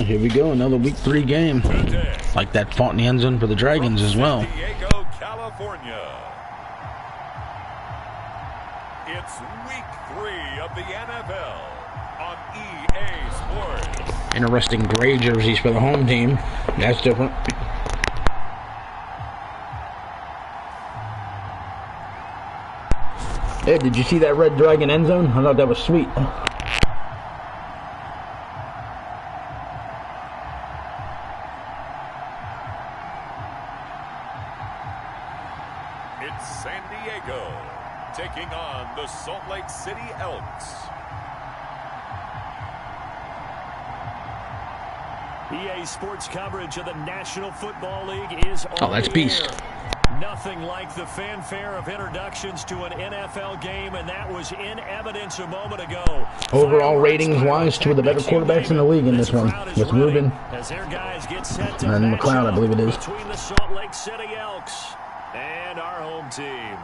Here we go, another week 3 game. Like that fought in the end zone for the Dragons as well. San Diego, California. It's week 3 of the NFL on EA Sports. Interesting gray jerseys for the home team. That's different. Ed, did you see that red dragon end zone? I thought that was sweet. It's San Diego taking on the Salt Lake City Elks. EA Sports coverage of the National Football League is on. Oh, that's beast. Nothing like the fanfare of introductions to an NFL game, and that was in evidence a moment ago. Overall ratings-wise, two of the better quarterbacks in the league in this one, with Ruben as their guys get set to and McLeod, I believe it is. Between the Salt Lake City Elks and our home team.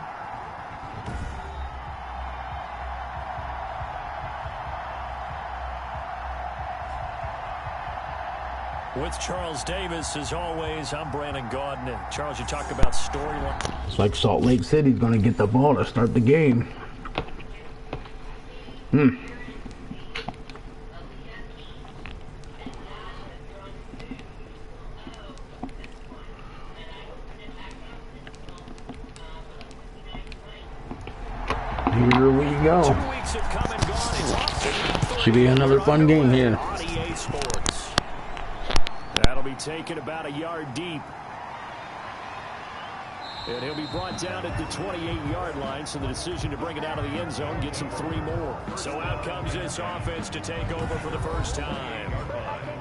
With Charles Davis, as always, I'm Brandon Gaudin. Charles, you talk about storyline. It's like Salt Lake City's going to get the ball to start the game. Here we go. 2 weeks have come and gone. Should be another fun game here. That'll be taken about a yard deep. And he'll be brought down at the 28-yard line, so the decision to bring it out of the end zone gets him 3 more. So out comes this offense to take over for the first time.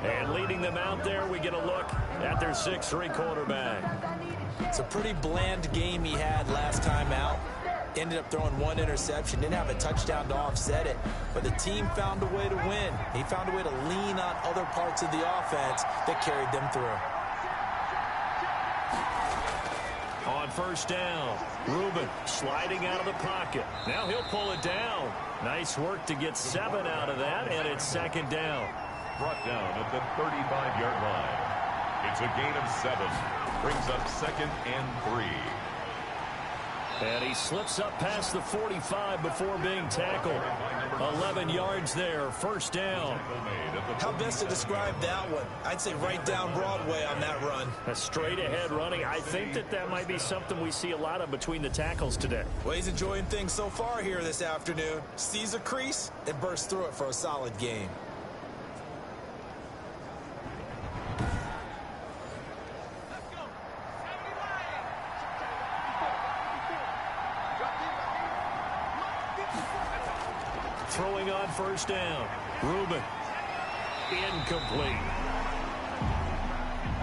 And leading them out there, we get a look at their 6'3" quarterback. It's a pretty bland game he had last time out. Ended up throwing 1 interception, didn't have a touchdown to offset it, but the team found a way to win. He found a way to lean on other parts of the offense that carried them through. On first down, Ruben sliding out of the pocket. Now he'll pull it down. Nice work to get 7 out of that, and it's 2nd down. Brought down at the 35-yard line. It's a gain of 7. Brings up 2nd and 3. And he slips up past the 45 before being tackled. 11 yards there, first down. How best to describe that one? I'd say right down Broadway on that run. A straight ahead running. I think that might be something we see a lot of between the tackles today. Well, he's enjoying things so far here this afternoon. Sees a crease and bursts through it for a solid game. Throwing on first down. Ruben. Incomplete.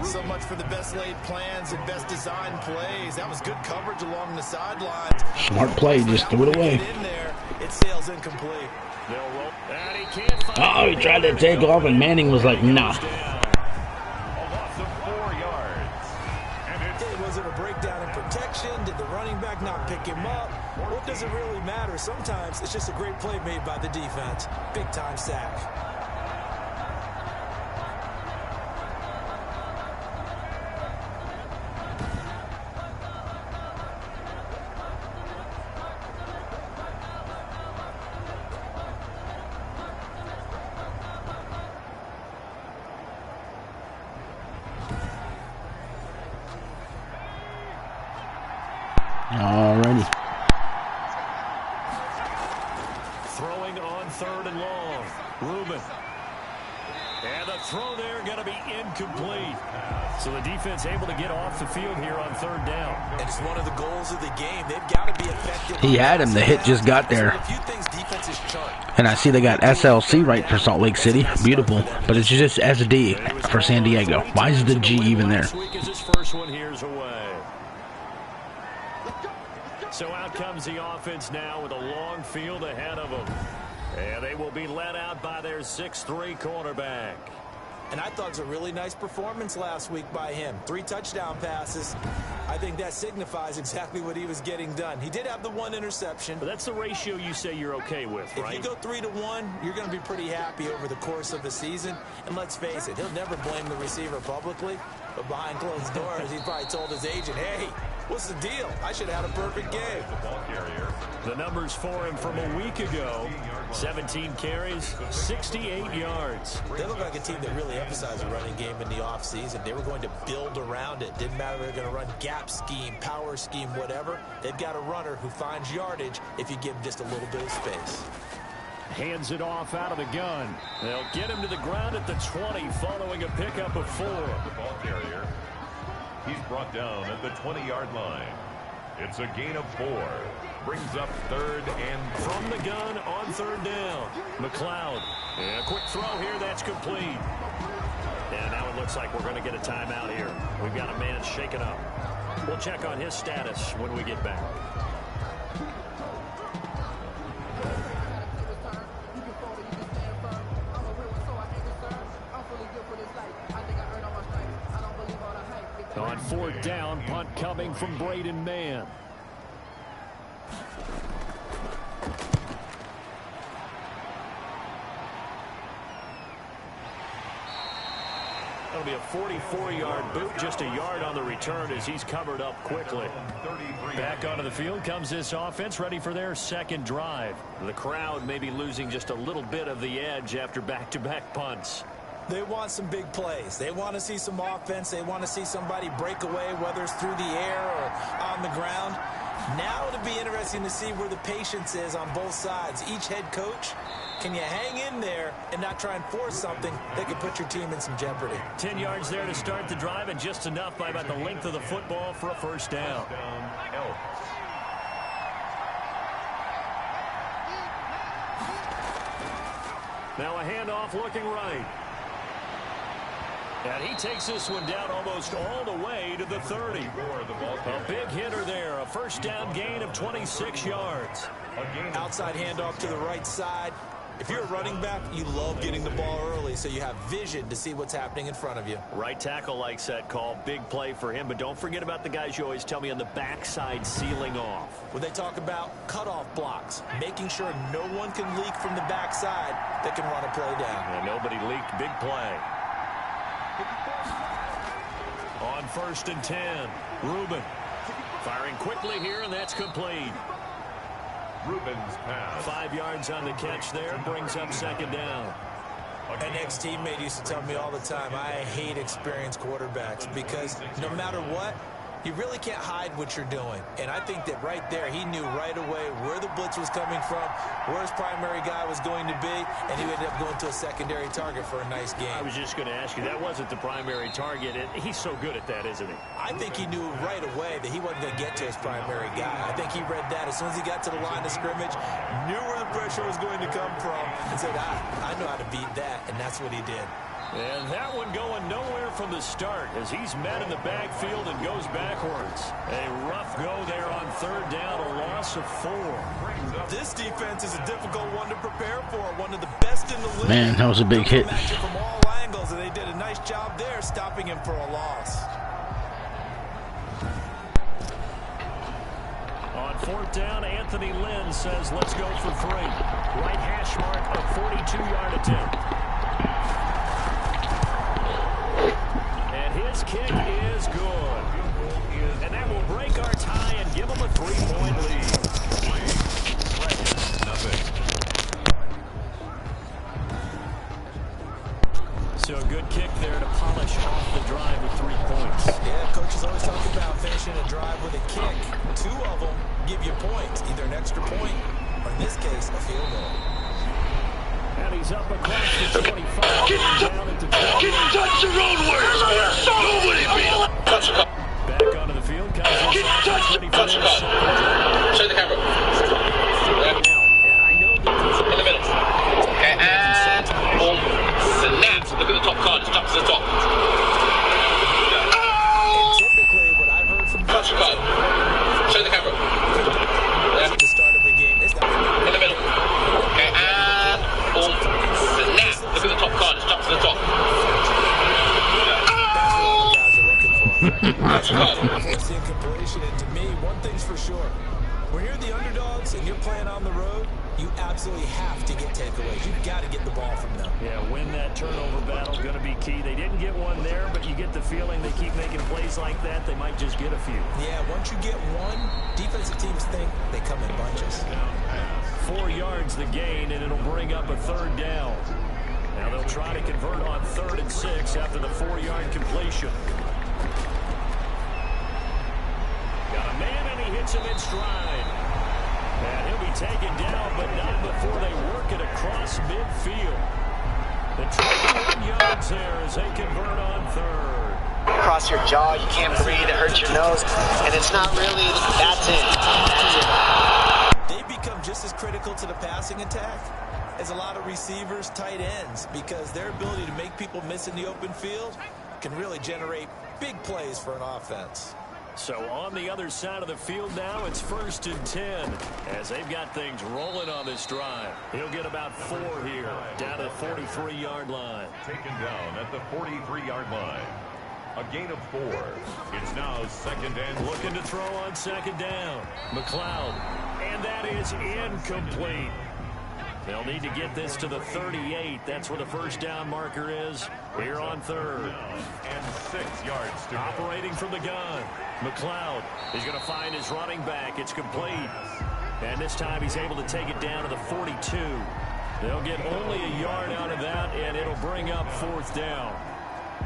So much for the best laid plans and best designed plays. That was good coverage along the sidelines. Smart play, just threw it away. In there, it sails incomplete. They'll roll. And he can't find Oh, he tried to take off, and Manning was like, nah. A loss of 4 yards. And Was it a breakdown in protection? Did the running back not pick him up? What does it really matter? Sometimes it's just a great play made by the defense. Big time sack. Alrighty. Throwing on 3rd and long. Ruben. And the throw there going to be incomplete. So the defense able to get off the field here on 3rd down. And it's one of the goals of the game. They've got to be effective. He had him. The hit just got there. And I see they got SLC right for Salt Lake City. Beautiful. But it's just SD for San Diego. Why is the G even there? So out comes the offense now with a long field ahead of them. And they will be led out by their 6'3" quarterback. And I thought it was a really nice performance last week by him. 3 touchdown passes. I think that signifies exactly what he was getting done. He did have the 1 interception. But that's the ratio you say you're okay with, right? If you go 3-to-1, you're going to be pretty happy over the course of the season. And let's face it, he'll never blame the receiver publicly. But behind closed doors, he probably told his agent, hey, what's the deal? I should have had a perfect game. The numbers for him from a week ago, 17 carries, 68 yards. They look like a team that really emphasized the running game in the offseason. They were going to build around it. Didn't matter if they're going to run gap scheme, power scheme, whatever. They've got a runner who finds yardage if you give him just a little bit of space. Hands it off out of the gun. They'll get him to the ground at the 20 following a pickup of 4. The ball carrier. He's brought down at the 20-yard line. It's a gain of 4. Brings up 3rd and from the gun on 3rd down. McLeod. And a quick throw here. That's complete. And now it looks like we're going to get a timeout here. We've got a man shaken up. We'll check on his status when we get back. On 4th down, punt coming from Braden Mann. That'll be a 44-yard boot, just a yard on the return as he's covered up quickly. Back onto the field comes this offense, ready for their 2nd drive. The crowd may be losing just a little bit of the edge after back-to-back punts. They want some big plays. They want to see some offense. They want to see somebody break away, whether it's through the air or on the ground. Now it'll be interesting to see where the patience is on both sides. Each head coach, can you hang in there and not try and force something that could put your team in some jeopardy? 10 yards there to start the drive, and just enough by about the length of the football for a 1st down. Now a handoff looking right. And he takes this one down almost all the way to the 30. A big hitter there. A 1st down gain of 26 yards. Outside handoff to the right side. If you're a running back, you love getting the ball early so you have vision to see what's happening in front of you. Right tackle likes that call. Big play for him. But don't forget about the guys you always tell me on the backside sealing off. When they talk about cutoff blocks, making sure no one can leak from the backside that can run a play down. And nobody leaked. Big play. On 1st and 10, Reuben firing quickly here, and that's complete. Reuben's pass. 5 yards on the catch there, brings up 2nd down. An ex-teammate used to tell me all the time, I hate experienced quarterbacks because no matter what, you really can't hide what you're doing. And I think that right there, he knew right away where the blitz was coming from, where his primary guy was going to be, and he ended up going to a secondary target for a nice game. I was just going to ask you, that wasn't the primary target. He's so good at that, isn't he? I think he knew right away that he wasn't going to get to his primary guy. I think he read that as soon as he got to the line of scrimmage, knew where the pressure was going to come from, and said, I know how to beat that, and that's what he did. And that one going nowhere from the start as he's met in the backfield and goes backwards. A rough go there on 3rd down, a loss of 4. This defense is a difficult one to prepare for. One of the best in the league. Man, that was a big hit. From all angles, and they did a nice job there stopping him for a loss. On 4th down, Anthony Lynn says, let's go for 3. Right hash mark, a 42-yard attempt. His kick is good. And that will break our tie and give him a 3-point lead. So a good kick there to polish off the drive with 3 points. Yeah, coaches always talk about finishing a drive with a kick. 2 of them give you points, either an extra point or in this case, a field goal. And he's up across the 25. Get touch the road words. Nobody beat him. Back onto the field. Get touch. Show the camera. In the middle. Okay, and boom. Snap. Look at the top card. It's up to the top. And typically, what I've heard from Touch the card. Show the camera. Yeah. at the start of the game is In the middle. Okay, and boom. Snap. Look at the top card. It's up to the top. It's incompletion, and to me, one thing's for sure. When you're the underdogs and you're playing on the road, you absolutely have to get takeaways. You've got to get the ball from them. Yeah, win that turnover battle, going to be key. They didn't get one there, but you get the feeling they keep making plays like that, they might just get a few. Yeah, once you get one, defensive teams think they come in bunches. 4 yards the gain, and it'll bring up a third down. Now they'll try to convert on 3rd and 6 after the 4-yard completion. Got a man, and he hits him in stride. And he'll be taken down, but not before they work it across midfield. The 21 yards there as they convert on 3rd. Across your jaw, you can't breathe, it hurts your nose, and it's not really, that's it. They become just as critical to the passing attack as a lot of receivers, tight ends, because their ability to make people miss in the open field can really generate big plays for an offense. So on the other side of the field now, it's 1st and 10 as they've got things rolling on this drive. He'll get about 4 here, down to the 43-yard line. Taken down at the 43-yard line. A gain of 4. It's now 2nd and looking to throw on 2nd down. McLeod, and that is incomplete. They'll need to get this to the 38. That's where the first down marker is here on 3rd. And 6 yards to operating from the gun. McLeod is going to find his running back. It's complete. And this time he's able to take it down to the 42. They'll get only a yard out of that, and it'll bring up 4th down.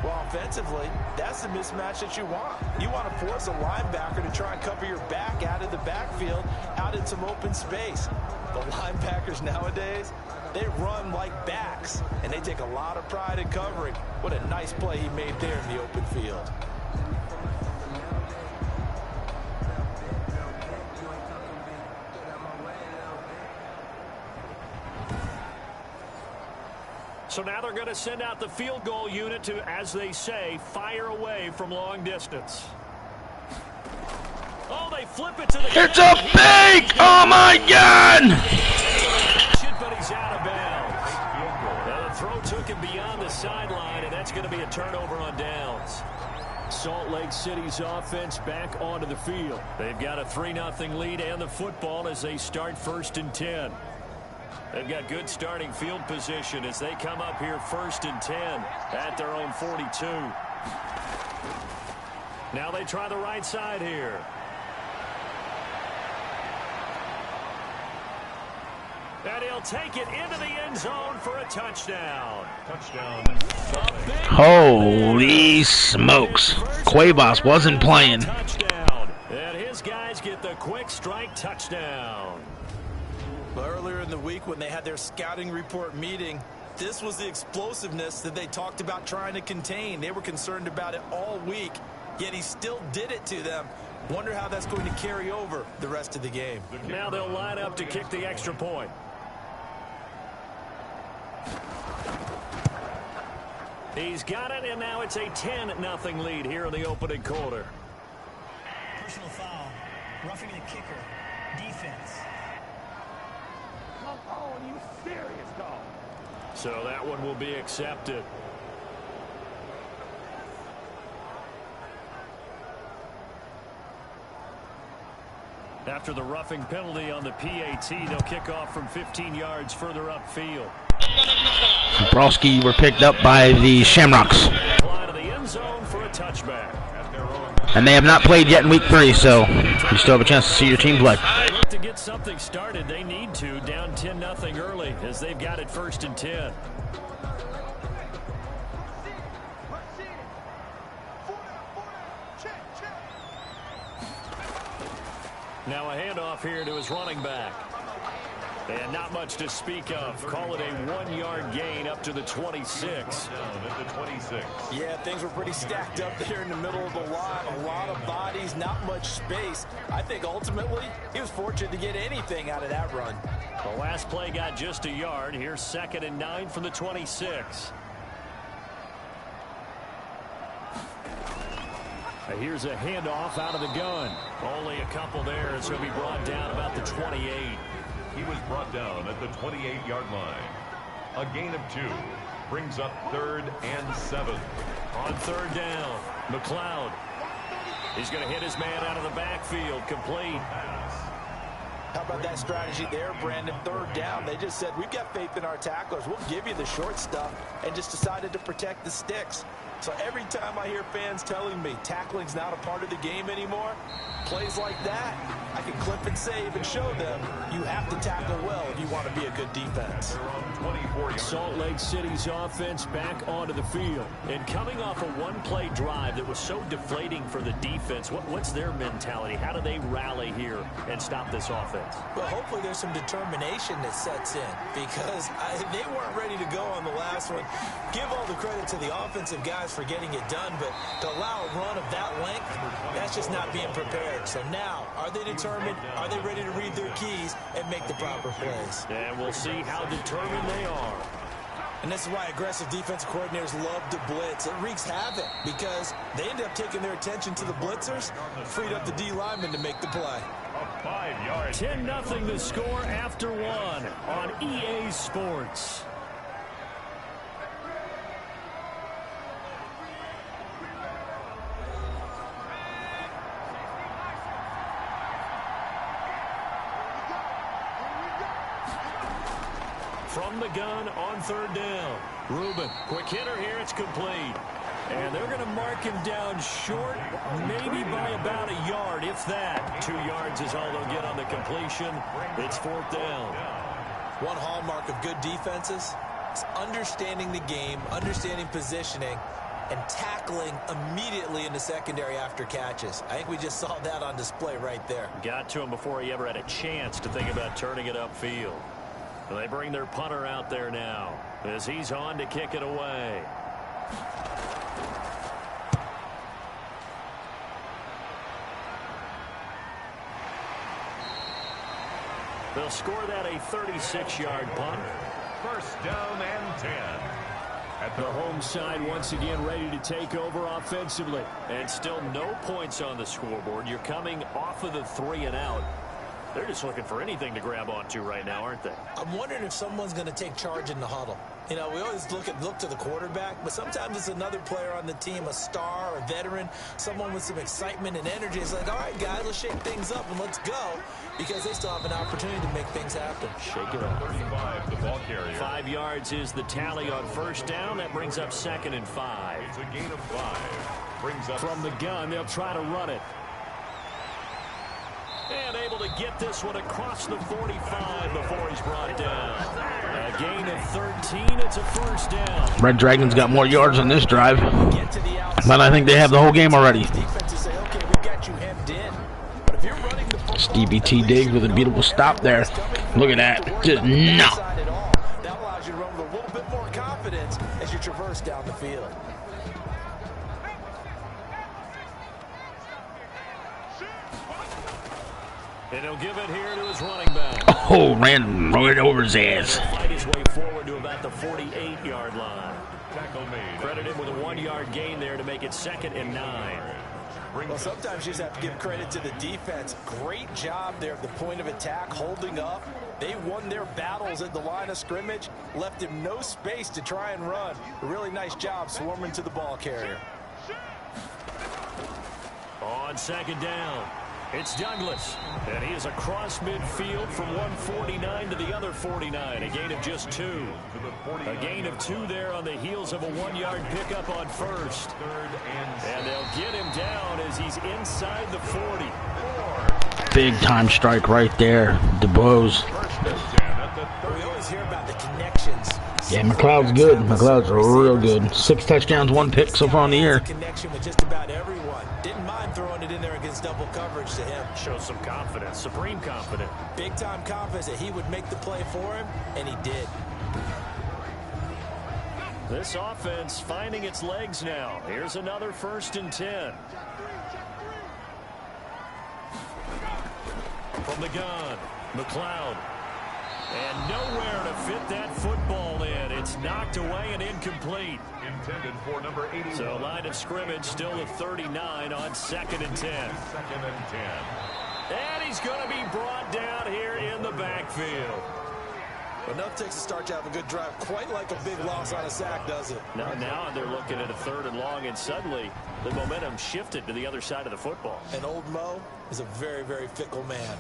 Well, offensively, that's the mismatch that you want. You want to force a linebacker to try and cover your back out of the backfield, out in some open space. The linebackers nowadays, they run like backs, and they take a lot of pride in covering. What a nice play he made there in the open field. So now they're going to send out the field goal unit to, as they say, fire away from long distance. Oh, they flip it to the... It's a fake! Oh, my God! But he's out of bounds. Now the throw took him beyond the sideline, and that's going to be a turnover on downs. Salt Lake City's offense back onto the field. They've got a 3-0 lead and the football as they start 1st and 10. They've got good starting field position as they come up here 1st and 10 at their own 42. Now they try the right side here. And he'll take it into the end zone for a touchdown. touchdown. Holy smokes. Cuevas wasn't playing. And his guys get the quick strike touchdown. But earlier in the week when they had their scouting report meeting, this was the explosiveness that they talked about trying to contain. They were concerned about it all week, yet he still did it to them. Wonder how that's going to carry over the rest of the game. Now they'll line up to kick the extra point. He's got it, and now it's a 10-0 lead here in the opening quarter. Personal foul, roughing the kicker, defense. Come on, you serious, dog. So that one will be accepted. After the roughing penalty on the PAT, they'll kick off from 15 yards further upfield. Brosky were picked up by the Shamrocks. To the end zone for a touchback. And they have not played yet in week 3, so you still have a chance to see your team play. To get something started, they need to, down 10-0 early, as they've got it 1st and 10. Now a handoff here to his running back. And not much to speak of. Call it a 1-yard gain up to the 26. Yeah, things were pretty stacked up there in the middle of the line. A lot of bodies, not much space. I think ultimately he was fortunate to get anything out of that run. The last play got just a yard. Here's 2nd and 9 from the 26. Here's a handoff out of the gun. Only a couple there, as he'll be brought down about the 28. He was brought down at the 28-yard line. A gain of 2 brings up 3rd and 7. On 3rd down, McLeod He's going to hit his man out of the backfield. Complete. How about that strategy there, Brandon? Third down. They just said, we've got faith in our tacklers. We'll give you the short stuff, and just decided to protect the sticks. So every time I hear fans telling me tackling's not a part of the game anymore, plays like that, I can clip and save and show them you have to tackle well if you want to be a good defense. Salt Lake City's offense back onto the field. And coming off a one-play drive that was so deflating for the defense, what's their mentality? How do they rally here and stop this offense? Well, hopefully there's some determination that sets in, because they weren't ready to go on the last one. Give all the credit to the offensive guys for getting it done, but to allow a run of that length, that's just not being prepared. So now, are they determined? Are they ready to read their keys and make the proper plays? And we'll see how determined they are. And this is why aggressive defensive coordinators love to blitz. It wreaks havoc because they end up taking their attention to the blitzers, freed up the D lineman to make the play. 10-0 the score after one on EA Sports. From the gun on third down. Rubin, quick hitter here, it's complete. And they're going to mark him down short, maybe by about a yard, if that. 2 yards is all they'll get on the completion. It's fourth down. One hallmark of good defenses is understanding the game, understanding positioning, and tackling immediately in the secondary after catches. I think we just saw that on display right there. Got to him before he ever had a chance to think about turning it upfield. They bring their punter out there now as he's on to kick it away. They'll score that a 36-yard punt. First down and 10. At the home side once again ready to take over offensively. And still no points on the scoreboard. You're coming off of the 3 and out. They're just looking for anything to grab onto right now, aren't they? I'm wondering if someone's going to take charge in the huddle. You know, we always look to the quarterback, but sometimes it's another player on the team, a star, a veteran, someone with some excitement and energy. It's like, all right, guys, let's shake things up and let's go, because they still have an opportunity to make things happen. Shake it up. 35, the ball carrier. 5 yards is the tally on first down. That brings up 2nd and 5. It's a gain of 5. Brings up from the gun. They'll try to run it. And able to get this one across the 45 before he's brought down. A gain of 13. It's a first down. Red Dragons got more yards on this drive, but I think they have the whole game already. Stevie T. Diggs with a beautiful stop there. Look at that. Just no. That allows you to run with a little bit more confidence as you traverse down the field. And he'll give it here to his running back. Oh, ran right over his ass. Fight his way forward to about the 48-yard line. tackle made. Credited with a 1-yard gain there to make it 2nd and 9. Well, sometimes you just have to give credit to the defense. Great job there at the point of attack, holding up. They won their battles at the line of scrimmage, left him no space to try and run. A really nice job swarming to the ball carrier. On 2nd down, it's Douglas. And he is across midfield from 149 to the other 49. A gain of just 2. A gain of 2 there on the heels of a 1-yard pickup on first. And they'll get him down as he's inside the 40. Big time strike right there. DeBose. We always hear about the connections. Yeah, McLeod's good. McLeod's real good. 6 touchdowns, 1 pick so far in the year. Connection with just about everyone. Didn't mind throwing it in there against double coverage to him. Shows some confidence, supreme confidence. Big time confidence that he would make the play for him, and he did. This offense finding its legs now. Here's another 1st and 10. From the gun, McLeod. And nowhere to fit that football in. It's knocked away and incomplete. Intended for number 81. So line of scrimmage still at 39 on 2nd and 10. 2nd and 10. And he's going to be brought down here in the backfield. Enough takes to start to have a good drive, quite like a big loss on a sack, does it? Now they're looking at a 3rd and long, and suddenly the momentum shifted to the other side of the football. And old Mo is a very, very fickle man.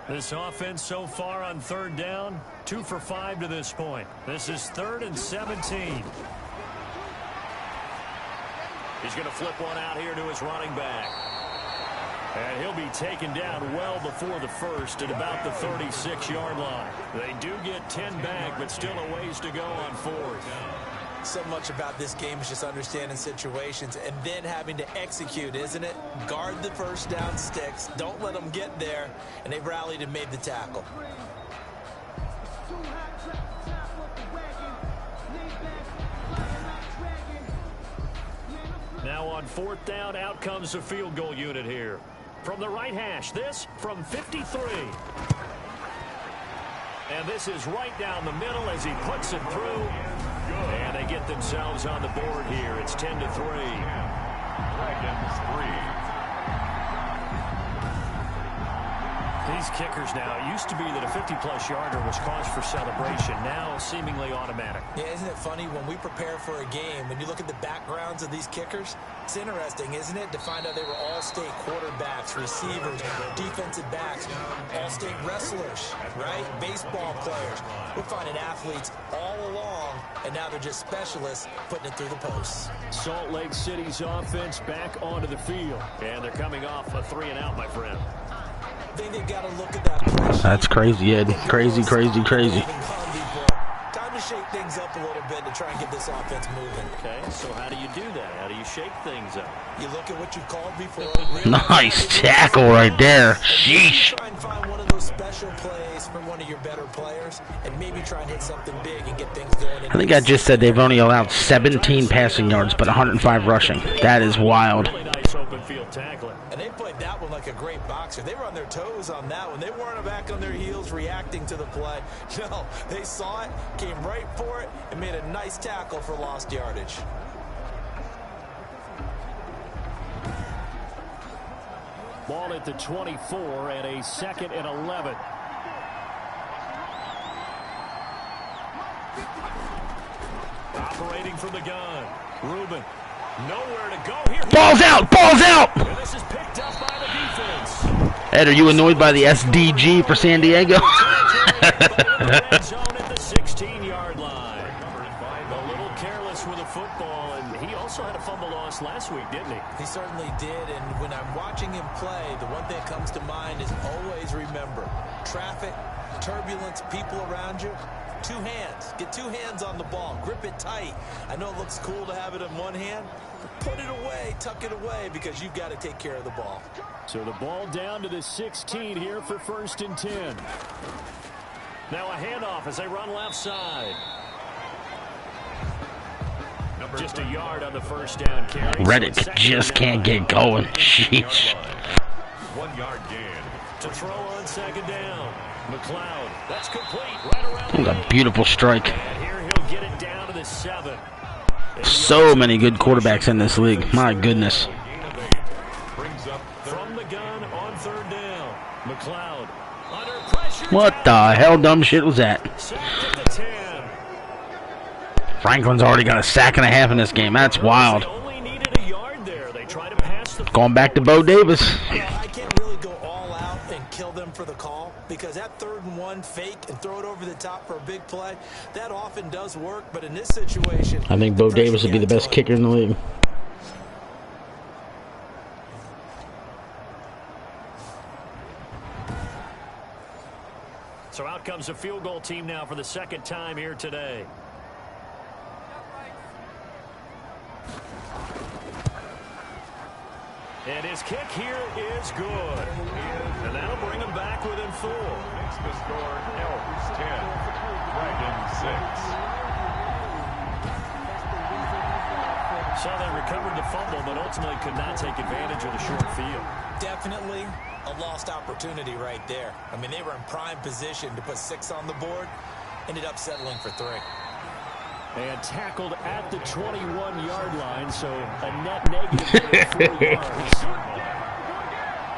This offense so far on 3rd down, 2 for 5 to this point. This is 3rd and 17. He's going to flip one out here to his running back. And he'll be taken down well before the first at about the 36-yard line. They do get 10 back, but still a ways to go on 4th. So much about this game is just understanding situations and then having to execute, isn't it? Guard the first down sticks. Don't let them get there. And they rallied and made the tackle. Now on 4th down, out comes the field goal unit here. From the right hash, this from 53. And this is right down the middle as he puts it through. And they get themselves on the board here. It's 10-3. Dragons 3. These kickers now, it used to be that a 50-plus yarder was cause for celebration. Now seemingly automatic. Yeah, isn't it funny when we prepare for a game, when you look at the backgrounds of these kickers, it's interesting, isn't it, to find out they were all-state quarterbacks, receivers, defensive backs, all-state wrestlers, right? Baseball players. We're finding athletes all along, and now they're just specialists putting it through the posts. Salt Lake City's offense back onto the field. And they're coming off a 3-and-out, my friend. I think they've got to look at that pressure. That's crazy, Ed. Crazy, crazy, crazy. Time to shake things up a little bit to try and get this offense moving. Okay, so how do you do that? How do you shake things up? You look at what you've called before. Nice tackle right there. Sheesh. Try and find one of those special plays from one of your better players and maybe try and hit something big and get things going. I think I just said they've only allowed 17 passing yards, but 105 rushing. That is wild. Really nice open field tackling. And they played that one like a great boxer. They were on their toes on that one. They weren't back on their heels reacting to the play. No, they saw it, came right for it, and made a nice tackle for lost yardage. Ball at the 24 and a 2nd and 11. Operating from the gun. Rubin. Nowhere to go here. Ball's out! Ball's out! And this is picked up by the defense. Ed, are you annoyed by the SDG for San Diego? Red zone at the 16-yard line. A little careless with the football, and he also had a fumble loss last week, didn't he? He certainly did, and when I'm watching him play, the one thing that comes to mind is always remember, traffic, turbulence, people around you, 2 hands. Get 2 hands on the ball. Grip it tight. I know it looks cool to have it in one hand, but put it away, tuck it away, because you've got to take care of the ball. So the ball down to the 16 here for 1st and 10. Now a handoff as they run left side. Just a yard on the first down carry. Reddick just can't get going. Sheesh. 1 yard gain. To throw on 2nd down. McLeod. That's complete right around What a beautiful strike. And here he'll get it down to the 7. So many good quarterbacks in this league. My goodness. Brings up From the gun on 3rd down. McLeod under pressure. What the hell dumb shit was that? Sacked at the 10. Franklin's already got a sack and a half in this game. That's wild. They only needed a yard there. They try to pass the Going back to Bo Davis. I can't really go all out and kill them for the call, because that 3rd and 1 fake and throw it over the top for a big play, that often does work, but in this situation, I think Bo Davis would be the best kicker in the league. So out comes the field goal team now for the 2nd time here today. And his kick here is good. And that'll bring him back within 4. makes the score Elks 10, Dragons 6. So they recovered the fumble, but ultimately could not take advantage of the short field. definitely a lost opportunity right there. I mean, they were in prime position to put 6 on the board, ended up settling for 3. And tackled at the 21-yard line, so a net negative 4 yards.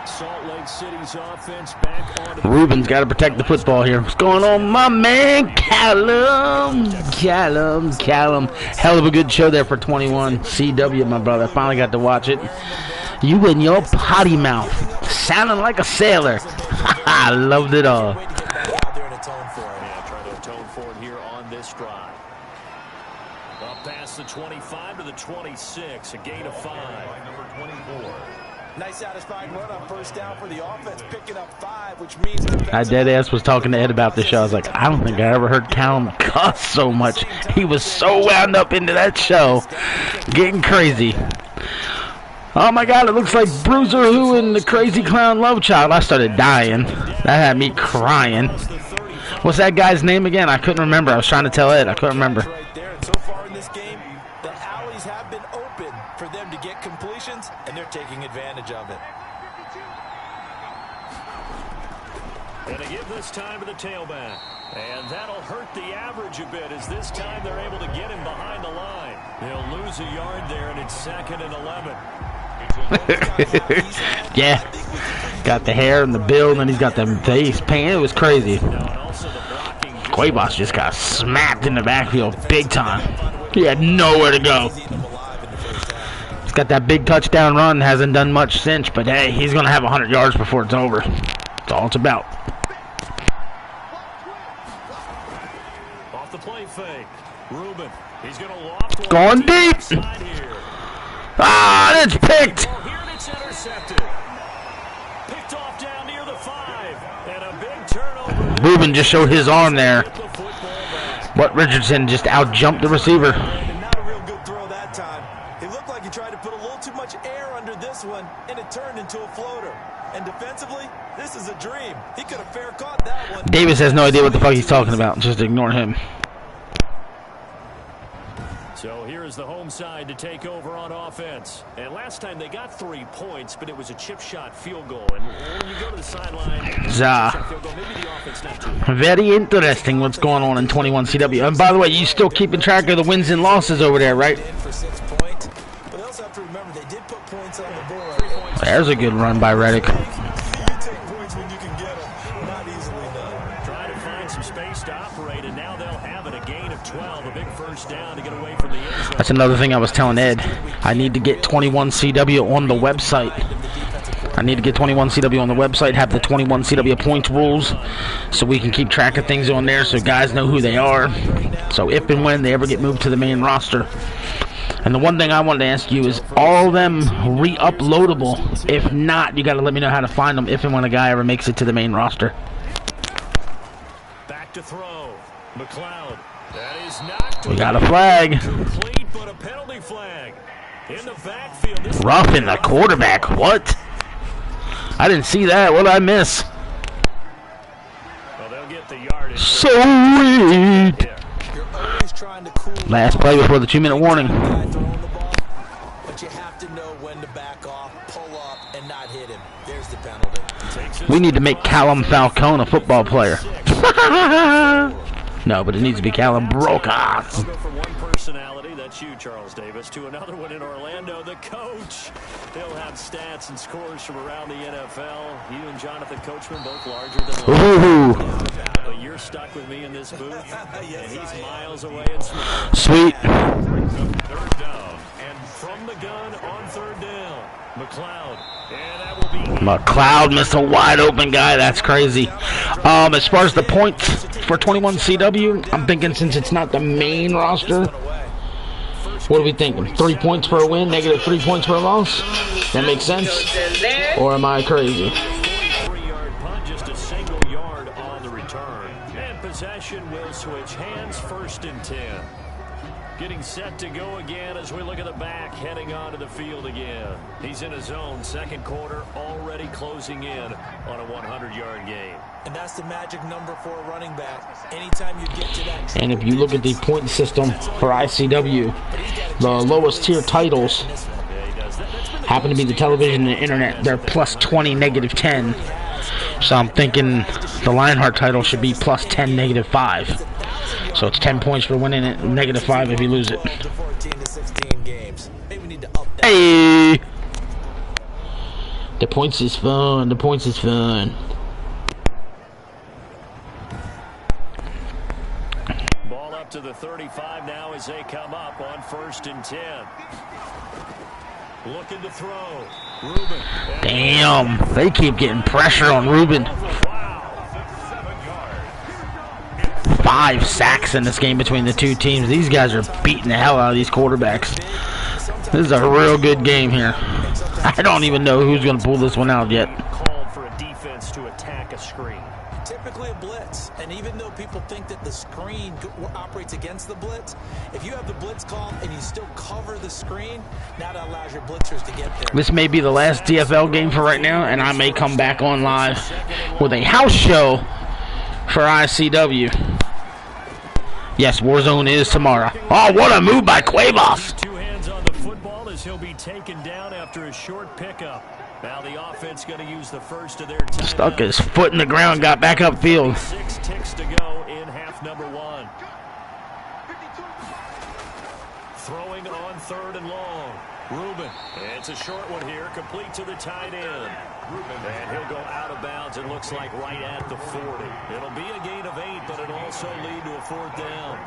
Salt Lake City's offense back on. Ruben's got to protect the football here. What's going on, my man? Callum. Hell of a good show there for 21 CW, my brother. I finally got to watch it. You and your potty mouth, sounding like a sailor. I loved it all. Try to atone for it here on this drive. Up past the 25 to the 26, a gain of 5. Number 24. Nice satisfying run on first down for the offense, picking up 5, which means I deadass was talking to Ed about this show. I was like, I don't think I ever heard Callum cuss so much. He was so wound up into that show, getting crazy. Oh my God, it looks like Bruiser Who and the Crazy Clown Love Child. I started dying. That had me crying. What's that guy's name again? I couldn't remember. I was trying to tell Ed. I couldn't remember. So far in this game, the alleys have been open for them to get completions, and they're taking advantage of it. And they give this time to the tailback. And that'll hurt the average a bit, as this time they're able to get him behind the line. They'll lose a yard there, and it's 2nd and 11. Yeah. Got the hair and the build, and he's got the face paint. It was crazy. Quabos just got smacked in the backfield big time. He had nowhere to go. He's got that big touchdown run. Hasn't done much since, but hey, he's going to have 100 yards before it's over. That's all it's about. Off the play fake. Ruben. He's going to loft one. Going deep. Ah, it's picked. Well, here it's intercepted. Picked off down near the 5. And a big turnover. Ruben just showed his arm there. But Richardson just out-jumped the receiver. Not a real good throw that time. It looked like he tried to put a little too much air under this one, and it turned into a floater. And defensively, this is a dream. He could have fair caught that one. Davis has no idea what the fuck he's talking about. Just ignore him. So here's the home side to take over on offense. And last time they got 3 points, but it was a chip shot field goal. And when you go to the sideline, very interesting what's going on in 21 CW. And by the way, you still keeping track of the wins and losses over there, right? There's a good run by Reddick. Try to find some space to operate, and now they'll have it. A gain of 12, a big first down to get away from the end zone. That's another thing I was telling Ed. I need to get 21 CW on the website. I need to get 21 CW on the website, have the 21 CW points rules, so we can keep track of things on there so guys know who they are. So if and when they ever get moved to the main roster. And the one thing I wanted to ask you is, all of them re-uploadable? If not, you got to let me know how to find them if and when a guy ever makes it to the main roster. Back to throw. McLeod. That is knocked. We got a flag. Complete, but a penalty flag. In the backfield. Rough in the quarterback. What? I didn't see that. What did I miss? Well, they'll get the yardage. Sweet. Last play before the 2-minute warning. But you have to know when to back off, pull up, and not hit him. There's the penalty. We need to make Callum Falcone a football player. No, but it needs to be Callum Brokaw. Go for one personality, that's you, Charles Davis, to another one in Orlando, the coach. He'll have stats and scores from around the NFL. You and Jonathan Coachman, both larger than life. But you're stuck with me in this booth, and he's miles away in Sweet. Third down, and from the gun on third down, McLeod. And that will be McLeod missed a wide open guy. That's crazy. As far as the points for 21 CW, I'm thinking since it's not the main roster, what are we thinking? 3 points for a win, negative 3 points for a loss? That makes sense? Or am I crazy? 3-yard punt, just a single yard on the return. And possession will switch hands, 1st and 10. Getting set to go again as we look at the back, heading onto the field again. He's in his zone, second quarter, already closing in on a 100-yard game. And that's the magic number for a running back. Anytime you get to that. And if you look at the point system for ICW, the lowest tier titles happen to be the television and the internet. They're plus 20, negative 10. So I'm thinking the Lionheart title should be plus 10, negative 5. So it's 10 points for winning it, -5 if you lose it. Hey! The points is fun. The points is fun. Ball up to the 35 now as they come up on 1st and 10. Looking to throw. Ruben. Damn, they keep getting pressure on Ruben. 5 sacks in this game between the two teams. These guys are beating the hell out of these quarterbacks. This is a real good game here. I don't even know who's going to pull this one out yet. Called for a defense to attack a screen. Typically a blitz, and even though people think that the screen operates against the blitz, if you have the blitz called and you still cover the screen, now that allows your blitzers to get there. This may be the last DFL game for right now, and I may come back on live with a house show for ICW. Yes, Warzone is tomorrow. Oh, what a move by Cuevas! 2 hands on the football as he'll be taken down after a short pickup. Now the offense going to use the first of their time. Stuck his foot in the ground, got back upfield. 6 ticks to go in half number 1. Throwing on 3rd and long. Ruben. It's a short one here, complete to the tight end. And he'll go out of bounds, it looks like right at the 40. It'll be a gain of 8, but it'll also lead to a 4th down.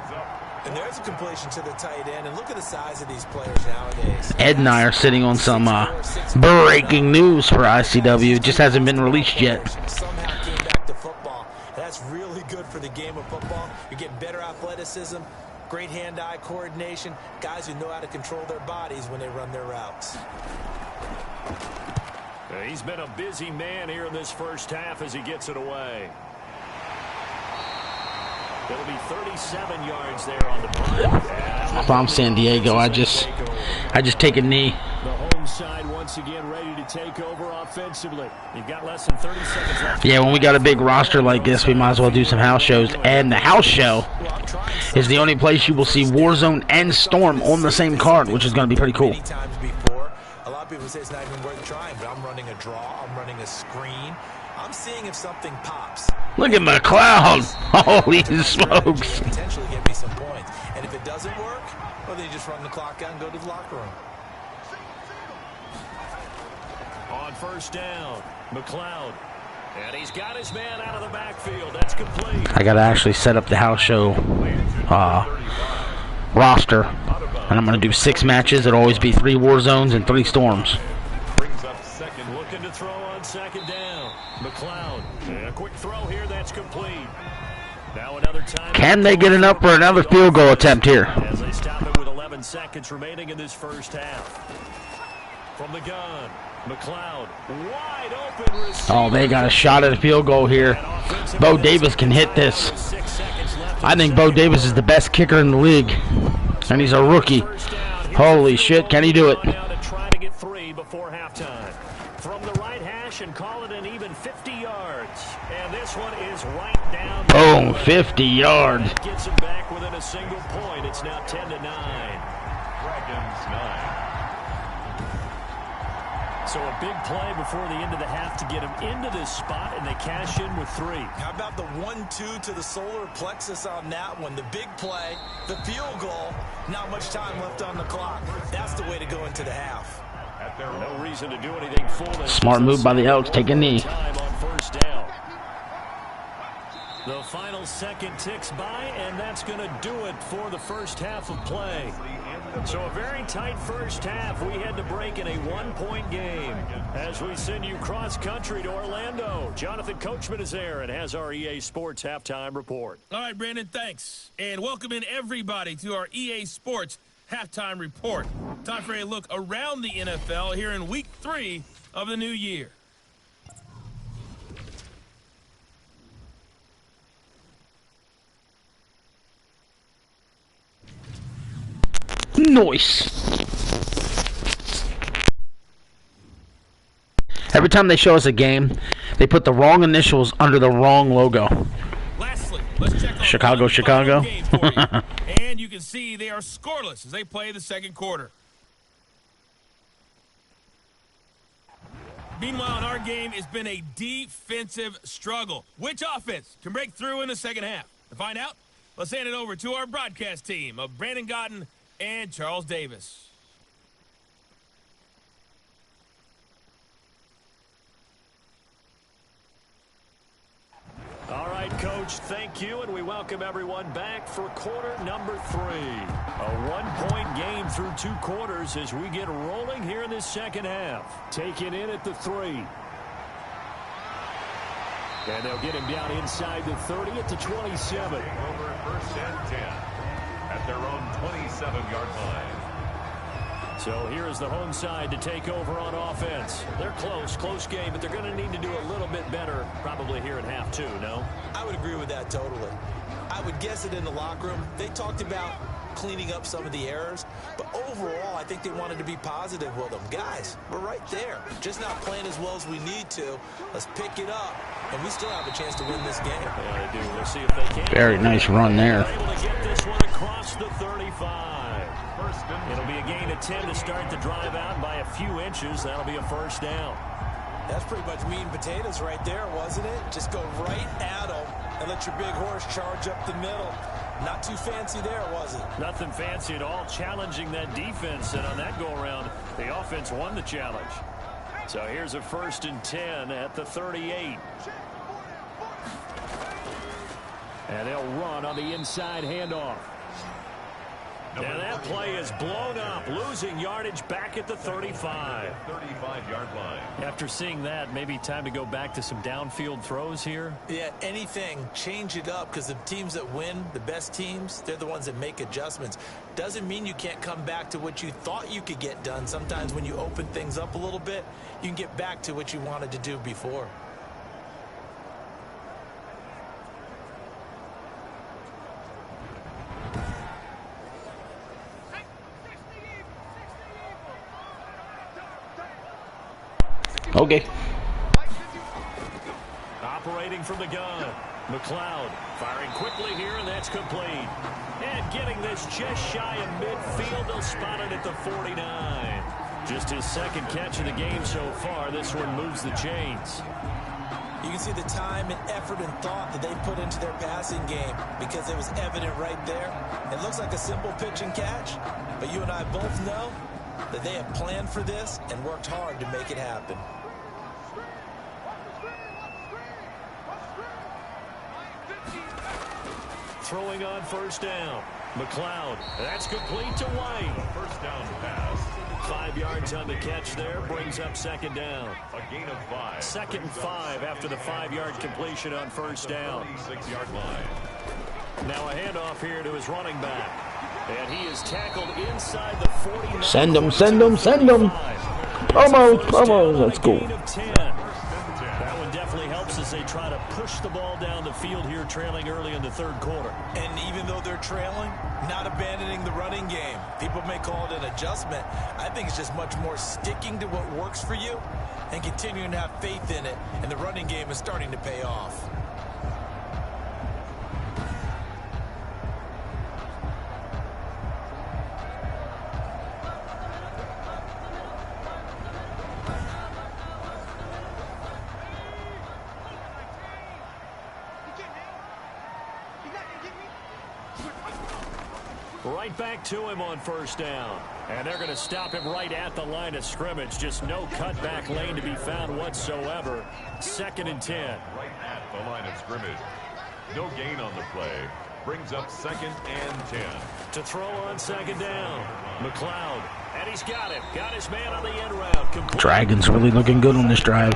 And there's a completion to the tight end, and look at the size of these players nowadays. Ed and I are sitting on some breaking news for ICW. It just hasn't been released yet. Somehow came back to football. That's really good for the game of football. You're getting better athleticism, great hand-eye coordination, guys who know how to control their bodies when they run their routes. He's been a busy man here in this first half as he gets it away. It'll be 37 yards there on the punt. If I'm San Diego, I just take a knee. The home side once again ready to take over offensively. You've got less than 30 seconds left. Yeah, when we got a big roster like this, we might as well do some house shows. And the house show is the only place you will see Warzone and Storm on the same card, which is going to be pretty cool. A lot of people say it's not even worth trying, but I'm running a draw, I'm running a screen. I'm seeing if something pops. Look at McLeod. Holy smokes. Potentially get me some points. And if it doesn't work, well, then you just run the clock out and go to the locker room. On 1st down, McLeod. And he's got his man out of the backfield. That's complete. I got to actually set up the house show roster. And I'm going to do 6 matches. It'll always be 3 war zones and 3 storms. Brings up second. Looking to throw on 2nd down. McLeod. And a quick throw here. That's complete. Now another time. Can they get it up for another field goal attempt here? As they stop it with 11 seconds remaining in this first half. From the gun. McLeod. Wide open receiver. Oh, they got a shot at a field goal here. Bo Davis can hit this. I think Bo Davis is the best kicker in the league. And he's a rookie. Holy shit, can he do it? Try to get 3 before halftime. From the right hash and call it an even 50 yards. And this one is right down. Boom, 50 yards. Gets him back within a single point. It's now 10-9. Dragons 9. So a big play before the end of the half to get him into this spot, and they cash in with 3. How about the 1-2 to the solar plexus on that one? The big play, the field goal, not much time left on the clock. That's the way to go into the half. No reason to do anything full. Smart move by the Elks. Take a knee. Time on 1st down. The final second ticks by, and that's going to do it for the first half of play. So a very tight first half. We had to break in a 1-point game. As we send you cross-country to Orlando, Jonathan Coachman is there and has our EA Sports halftime report. All right, Brandon, thanks. And welcome in everybody to our EA Sports halftime report. Time for a look around the NFL here in Week 3 of the new year. Nice. Every time they show us a game, they put the wrong initials under the wrong logo. Lastly, let's check Chicago. And you can see they are scoreless as they play the second quarter. Meanwhile, in our game, it's been a defensive struggle. Which offense can break through in the second half? To find out, let's hand it over to our broadcast team of Brandon Gotten and Charles Davis. All right, Coach, thank you, and we welcome everyone back for quarter number 3. A one-point game through 2 quarters as we get rolling here in this second half. Taken in at the 3. And they'll get him down inside the 30 at the 27. Over first and 10 at their own 27-yard line. So here's the home side to take over on offense. They're close game, but they're going to need to do a little bit better probably here at half 2, no? I would agree with that totally. I would guess it in the locker room. They talked about cleaning up some of the errors, but overall I think they wanted to be positive with them. Guys, we're right there. Just not playing as well as we need to. Let's pick it up, and we still have a chance to win this game. Yeah, they do. We'll see if they can. Very nice run there. They're able to get this one across the 35. It'll be a gain of 10 to start the drive out by a few inches. That'll be a first down. That's pretty much meat and potatoes right there, wasn't it? Just go right at them and let your big horse charge up the middle. Not too fancy there, was it? Nothing fancy at all, challenging that defense. And on that go-around, the offense won the challenge. So here's a first and 10 at the 38. And they'll run on the inside handoff. And that play is blown up, losing yardage back at the 35. 35-yard line. After seeing that, maybe time to go back to some downfield throws here. Yeah, anything, change it up, because the teams that win, the best teams, they're the ones that make adjustments. Doesn't mean you can't come back to what you thought you could get done. Sometimes when you open things up a little bit, you can get back to what you wanted to do before. Okay. Operating from the gun. McLeod firing quickly here, and that's complete. And getting this just shy of midfield. They'll spot it at the 49. Just his second catch of the game so far. This one moves the chains. You can see the time and effort and thought that they put into their passing game because it was evident right there. It looks like a simple pitch and catch, but you and I both know that they have planned for this and worked hard to make it happen. Throwing on first down. McLeod. That's complete to White. First down pass. 5 yards on the catch there. Brings up second down. A gain of 5. Second and 5 after the 5-yard completion on first down. 36-yard line. Now a handoff here to his running back. And he is tackled inside the 49. Send him, send him, send him. Promos, that's cool. That one definitely helps as they try to push the ball down the field here, trailing early in the third quarter. And even though they're trailing, not abandoning the running game. People may call it an adjustment. I think it's just much more sticking to what works for you and continuing to have faith in it. And the running game is starting to pay off. Right back to him on first down. And they're going to stop him right at the line of scrimmage. Just no cutback lane to be found whatsoever. Second and 10. Right at the line of scrimmage. No gain on the play. Brings up second and 10. To throw on second down. McLeod. And he's got it. Got his man on the end route. Complete. Dragons really looking good on this drive.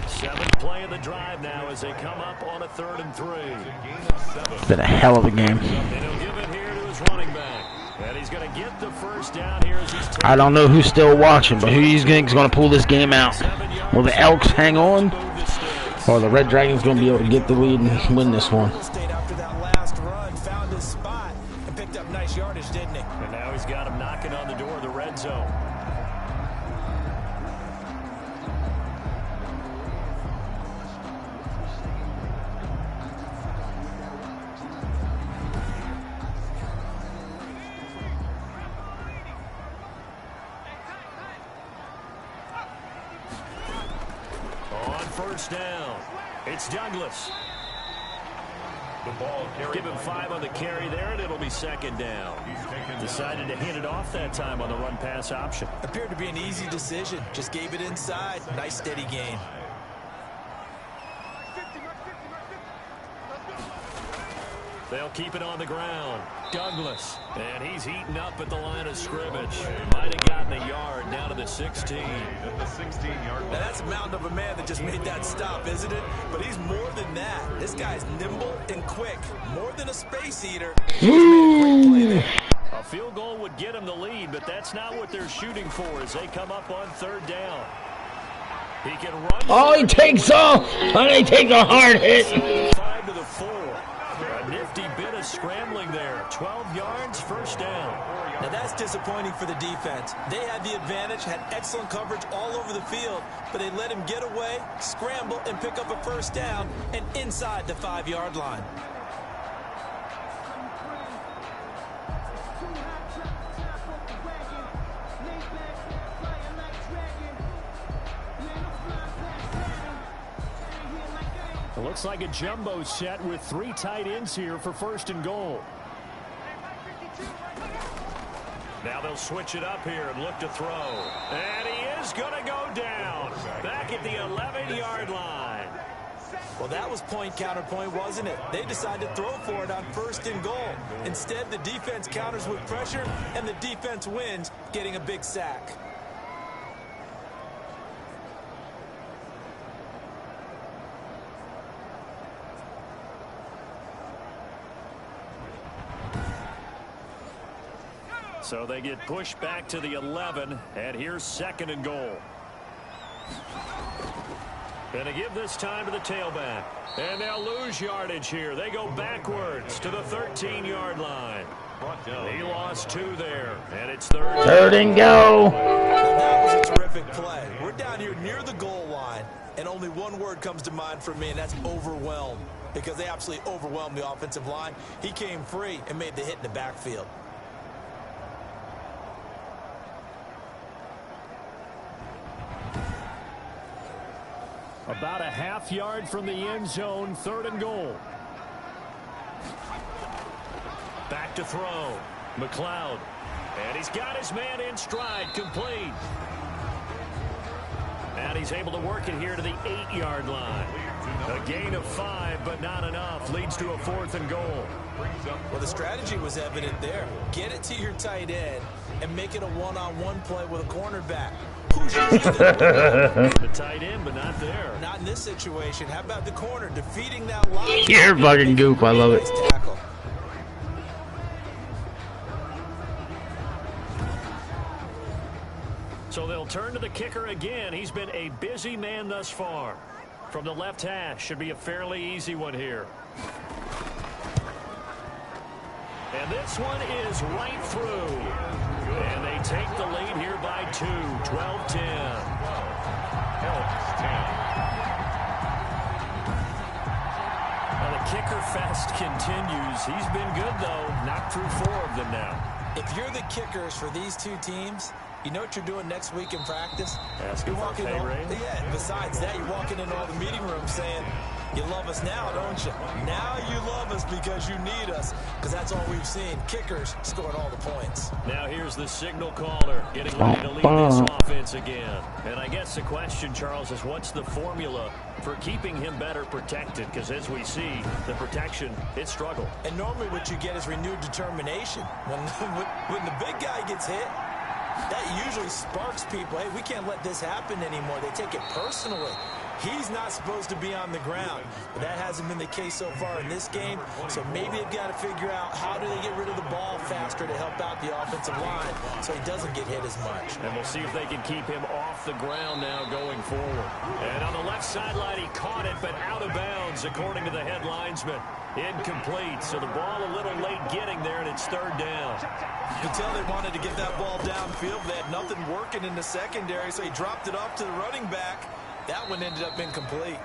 7th play of the drive now as they come up on a 3rd and 3. Been a hell of a game. And he'll give it here to his running back. And he's going to get the first down here as he's I don't know who's still watching, but who do you think is going to pull this game out? Will the Elks hang on? Or the Red Dragons going to be able to get the lead and win this one? After that last run, found his spot and picked up nice yardage, didn't he? And now he's got him knocking on the door of the red zone. First down. It's Douglas. Give him 5 on the carry there, and it'll be second down. Decided to hand it off that time on the run-pass option. Appeared to be an easy decision. Just gave it inside. Nice steady gain. They'll keep it on the ground. Douglas, and he's eaten up at the line of scrimmage. Might have gotten a yard down to the 16. At the 16-yard line. Now that's a mountain of a man that just made that stop, isn't it? But he's more than that. This guy's nimble and quick. More than a space eater. He's made a great play there. A field goal would get him the lead, but that's not what they're shooting for as they come up on third down. He can run. Oh, he takes off, and he takes a hard hit. 5 to the 4. A nifty bit of scrambling there. 12 yards, first down. Now that's disappointing for the defense. They had the advantage, had excellent coverage all over the field, but they let him get away, scramble, and pick up a first down, and inside the 5-yard line. It looks like a jumbo set with 3 tight ends here for first and goal. Now they'll switch it up here and look to throw. And he is going to go down. Back at the 11-yard line. Well, that was point counterpoint, wasn't it? They decided to throw for it on first and goal. Instead, the defense counters with pressure, and the defense wins, getting a big sack. So they get pushed back to the 11, and here's second and goal. Going to give this time to the tailback. And they'll lose yardage here. They go backwards to the 13-yard line. He lost 2 there, and it's third and go. Well, that was a terrific play. We're down here near the goal line, and only one word comes to mind for me, and that's overwhelmed, because they absolutely overwhelmed the offensive line. He came free and made the hit in the backfield. About a half yard from the end zone, third and goal. Back to throw. McLeod. And he's got his man in stride, complete. And he's able to work it here to the 8-yard line. A gain of 5, but not enough. Leads to a fourth and goal. Well, the strategy was evident there. Get it to your tight end and make it a one-on-one play with a cornerback. Who's the tight end, but not there. Not in this situation. How about the corner defeating that line? You're fucking goop. I love it. Tackle. So they'll turn to the kicker again. He's been a busy man thus far. From the left hash, should be a fairly easy one here. And this one is right through. And they take the lead here by 2, 12-10. Well, the kicker fest continues. He's been good, though. Knocked through 4 of them now. If you're the kickers for these 2 teams, you know what you're doing next week in practice? Asking for a pay raise? Yeah, besides that, you're walking into all the meeting rooms saying, you love us now, don't you? Now you love us because you need us, because that's all we've seen. Kickers scoring all the points. Now here's the signal caller getting ready to lead this offense again. And I guess the question, Charles, is what's the formula for keeping him better protected? Because as we see, the protection, it struggled. And normally what you get is renewed determination. When the big guy gets hit, that usually sparks people. Hey, we can't let this happen anymore. They take it personally. He's not supposed to be on the ground, but that hasn't been the case so far in this game. So maybe they've got to figure out how do they get rid of the ball faster to help out the offensive line so he doesn't get hit as much. And we'll see if they can keep him off the ground now going forward. And on the left sideline, he caught it, but out of bounds, according to the head linesman. Incomplete, so the ball a little late getting there, and it's third down. You can tell they wanted to get that ball downfield. They had nothing working in the secondary, so he dropped it off to the running back. That one ended up incomplete.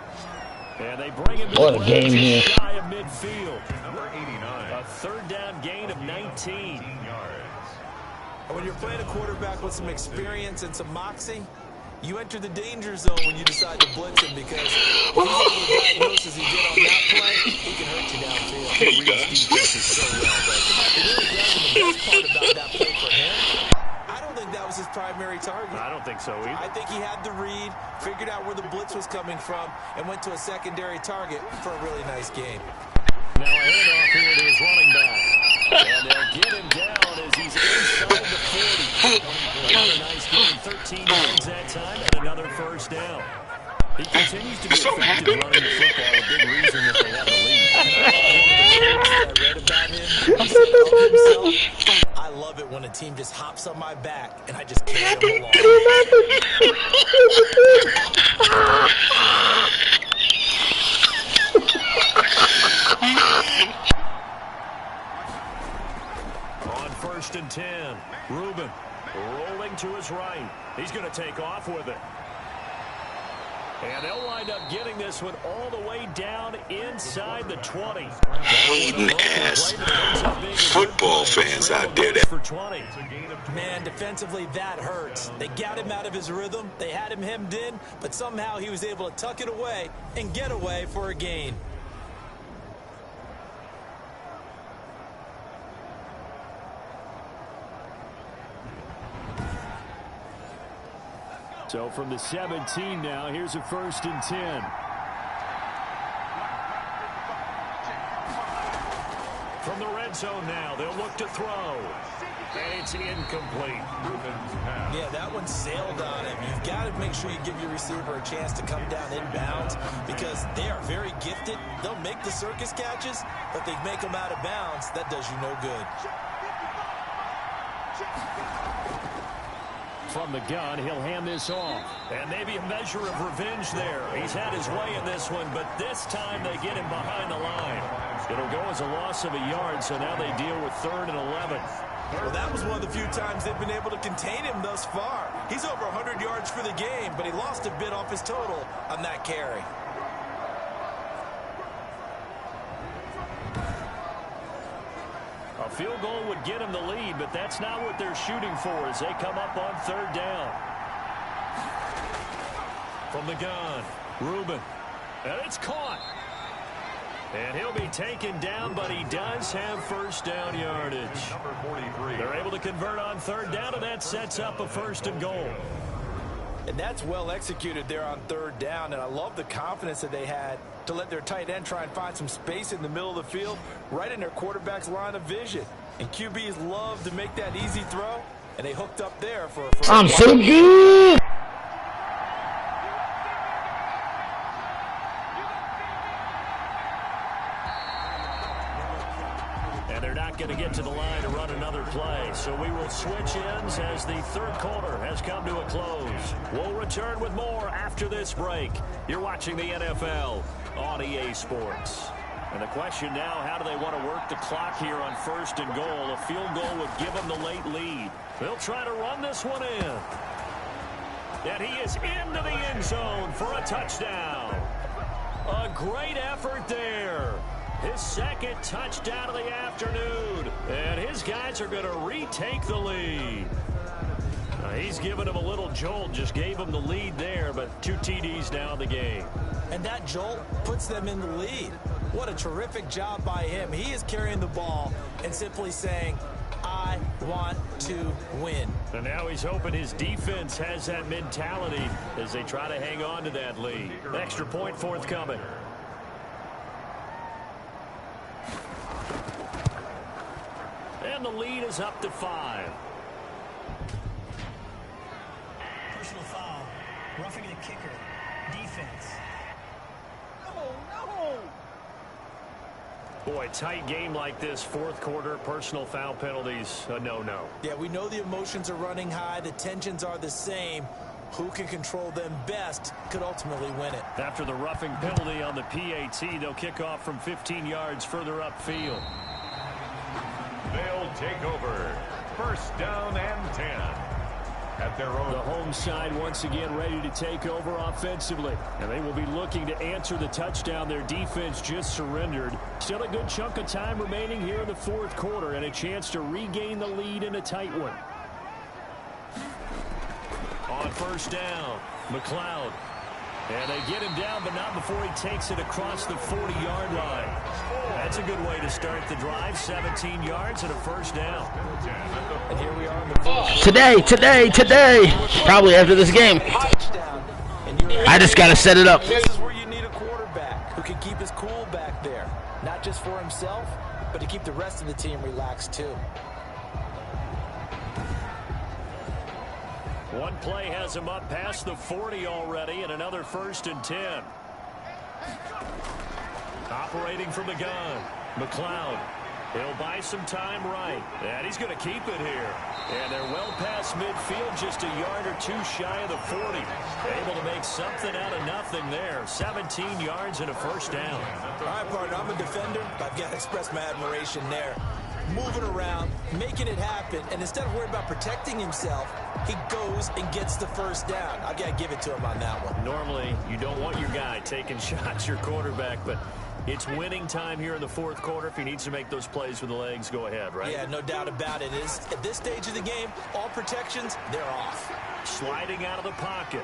And they bring him to what a game here. Shy of midfield. Number 89. A third down gain of 19 yards. When you're playing a quarterback with some experience and some moxie, You enter the danger zone when you decide to blitz him because if he's able to diagnose as he did on that play, he can hurt you downfield. Hey, He reads guys. defenses so well, doesn't he? He really does, and the best part about that play for him, I don't think that was his primary target. I don't think so either. I think he had the read, figured out where the blitz was coming from, and went to a secondary target for a really nice game. Now a handoff here to his running back. And they'll get him down as he's inside the 40. Another nice game, 13 yards that time, and another first down. He continues to be effective running the football, a big reason that they have the lead. I read about him. He said of himself, I love it when a team just hops on my back and I just carry them along. On 1st and 10, Reuben rolling to his right. He's going to take off with it. And they'll wind up getting this one all the way down inside the 20. Hating-ass football fans out there. For 20. Man, defensively, that hurts. They got him out of his rhythm. They had him hemmed in, but somehow he was able to tuck it away and get away for a gain. So from the 17 now, here's a 1st and 10. From the red zone now, they'll look to throw. And it's incomplete. Yeah, that one sailed on him. You've got to make sure you give your receiver a chance to come down inbounds because they are very gifted. They'll make the circus catches, but they make them out of bounds. That does you no good. From the gun, he'll hand this off. And maybe a measure of revenge there. He's had his way in this one, but this time they get him behind the line. It'll go as a loss of a yard, so now they deal with 3rd and 11. Well, that was one of the few times they've been able to contain him thus far. He's over 100 yards for the game, but he lost a bit off his total on that carry. A field goal would get him the lead, but that's not what they're shooting for as they come up on 3rd down. From the gun, Reuben. And it's caught. And he'll be taken down, but he does have 1st down yardage. Number 43. They're able to convert on 3rd down, and that sets up a 1st and goal. And that's well executed there on 3rd down, and I love the confidence that they had to let their tight end try and find some space in the middle of the field, right in their quarterback's line of vision. And QBs love to make that easy throw, and they hooked up there for I'm so good! And they're not going to get to the line to run another play. So we will switch ends as the 3rd quarter has come to a close. We'll return with more after this break. You're watching the NFL on EA Sports. And the question now, how do they want to work the clock here on 1st and goal? A field goal would give them the late lead. They'll try to run this one in. And he is into the end zone for a touchdown. A great effort there. His 2nd touchdown of the afternoon. And his guys are going to retake the lead. He's given him a little jolt, just gave him the lead there, but 2 TDs now in the game. And that jolt puts them in the lead. What a terrific job by him. He is carrying the ball and simply saying, I want to win. And now he's hoping his defense has that mentality as they try to hang on to that lead. Extra point forthcoming. And the lead is up to 5. Personal foul. Roughing the kicker. Defense. Boy, tight game like this, 4th quarter, personal foul penalties, a no-no. Yeah, we know the emotions are running high. The tensions are the same. Who can control them best could ultimately win it. After the roughing penalty on the PAT, they'll kick off from 15 yards further upfield. They'll take over. 1st down and 10. At their own. The home side once again ready to take over offensively. And they will be looking to answer the touchdown their defense just surrendered. Still a good chunk of time remaining here in the 4th quarter and a chance to regain the lead in a tight one. On first down, McLeod. And they get him down, but not before he takes it across the 40-yard line. That's a good way to start the drive. 17 yards and a first down. And here we are in the Today. Probably after this game. I just got to set it up. This is where you need a quarterback who can keep his cool back there. Not just for himself, but to keep the rest of the team relaxed too. One play has him up past the 40 already, and another 1st and 10. Operating from the gun, McLeod. He'll buy some time right, and he's going to keep it here. And they're well past midfield, just a yard or two shy of the 40. Able to make something out of nothing there. 17 yards and a first down. All right, partner, I'm a defender, but I've got to express my admiration there. Moving around, making it happen, and instead of worrying about protecting himself, he goes and gets the first down. I've got to give it to him on that one. Normally, you don't want your guy taking shots, your quarterback, but it's winning time here in the 4th quarter. If he needs to make those plays with the legs, go ahead, right? Yeah, no doubt about it. At this stage of the game, all protections, they're off. Sliding out of the pocket.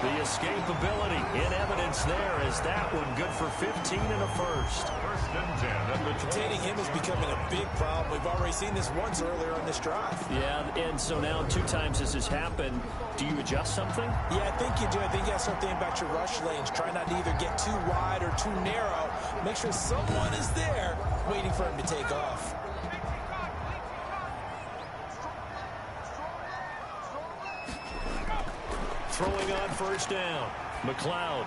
The escapability in evidence there as that one good for 15 and a first. Containing him is becoming a big problem. We've already seen this once earlier on this drive. Yeah, and so now 2 times this has happened. Do you adjust something? Yeah, I think you do. I think you have something about your rush lanes. Try not to either get too wide or too narrow. Make sure someone is there waiting for him to take off. Throwing on first down, McLeod.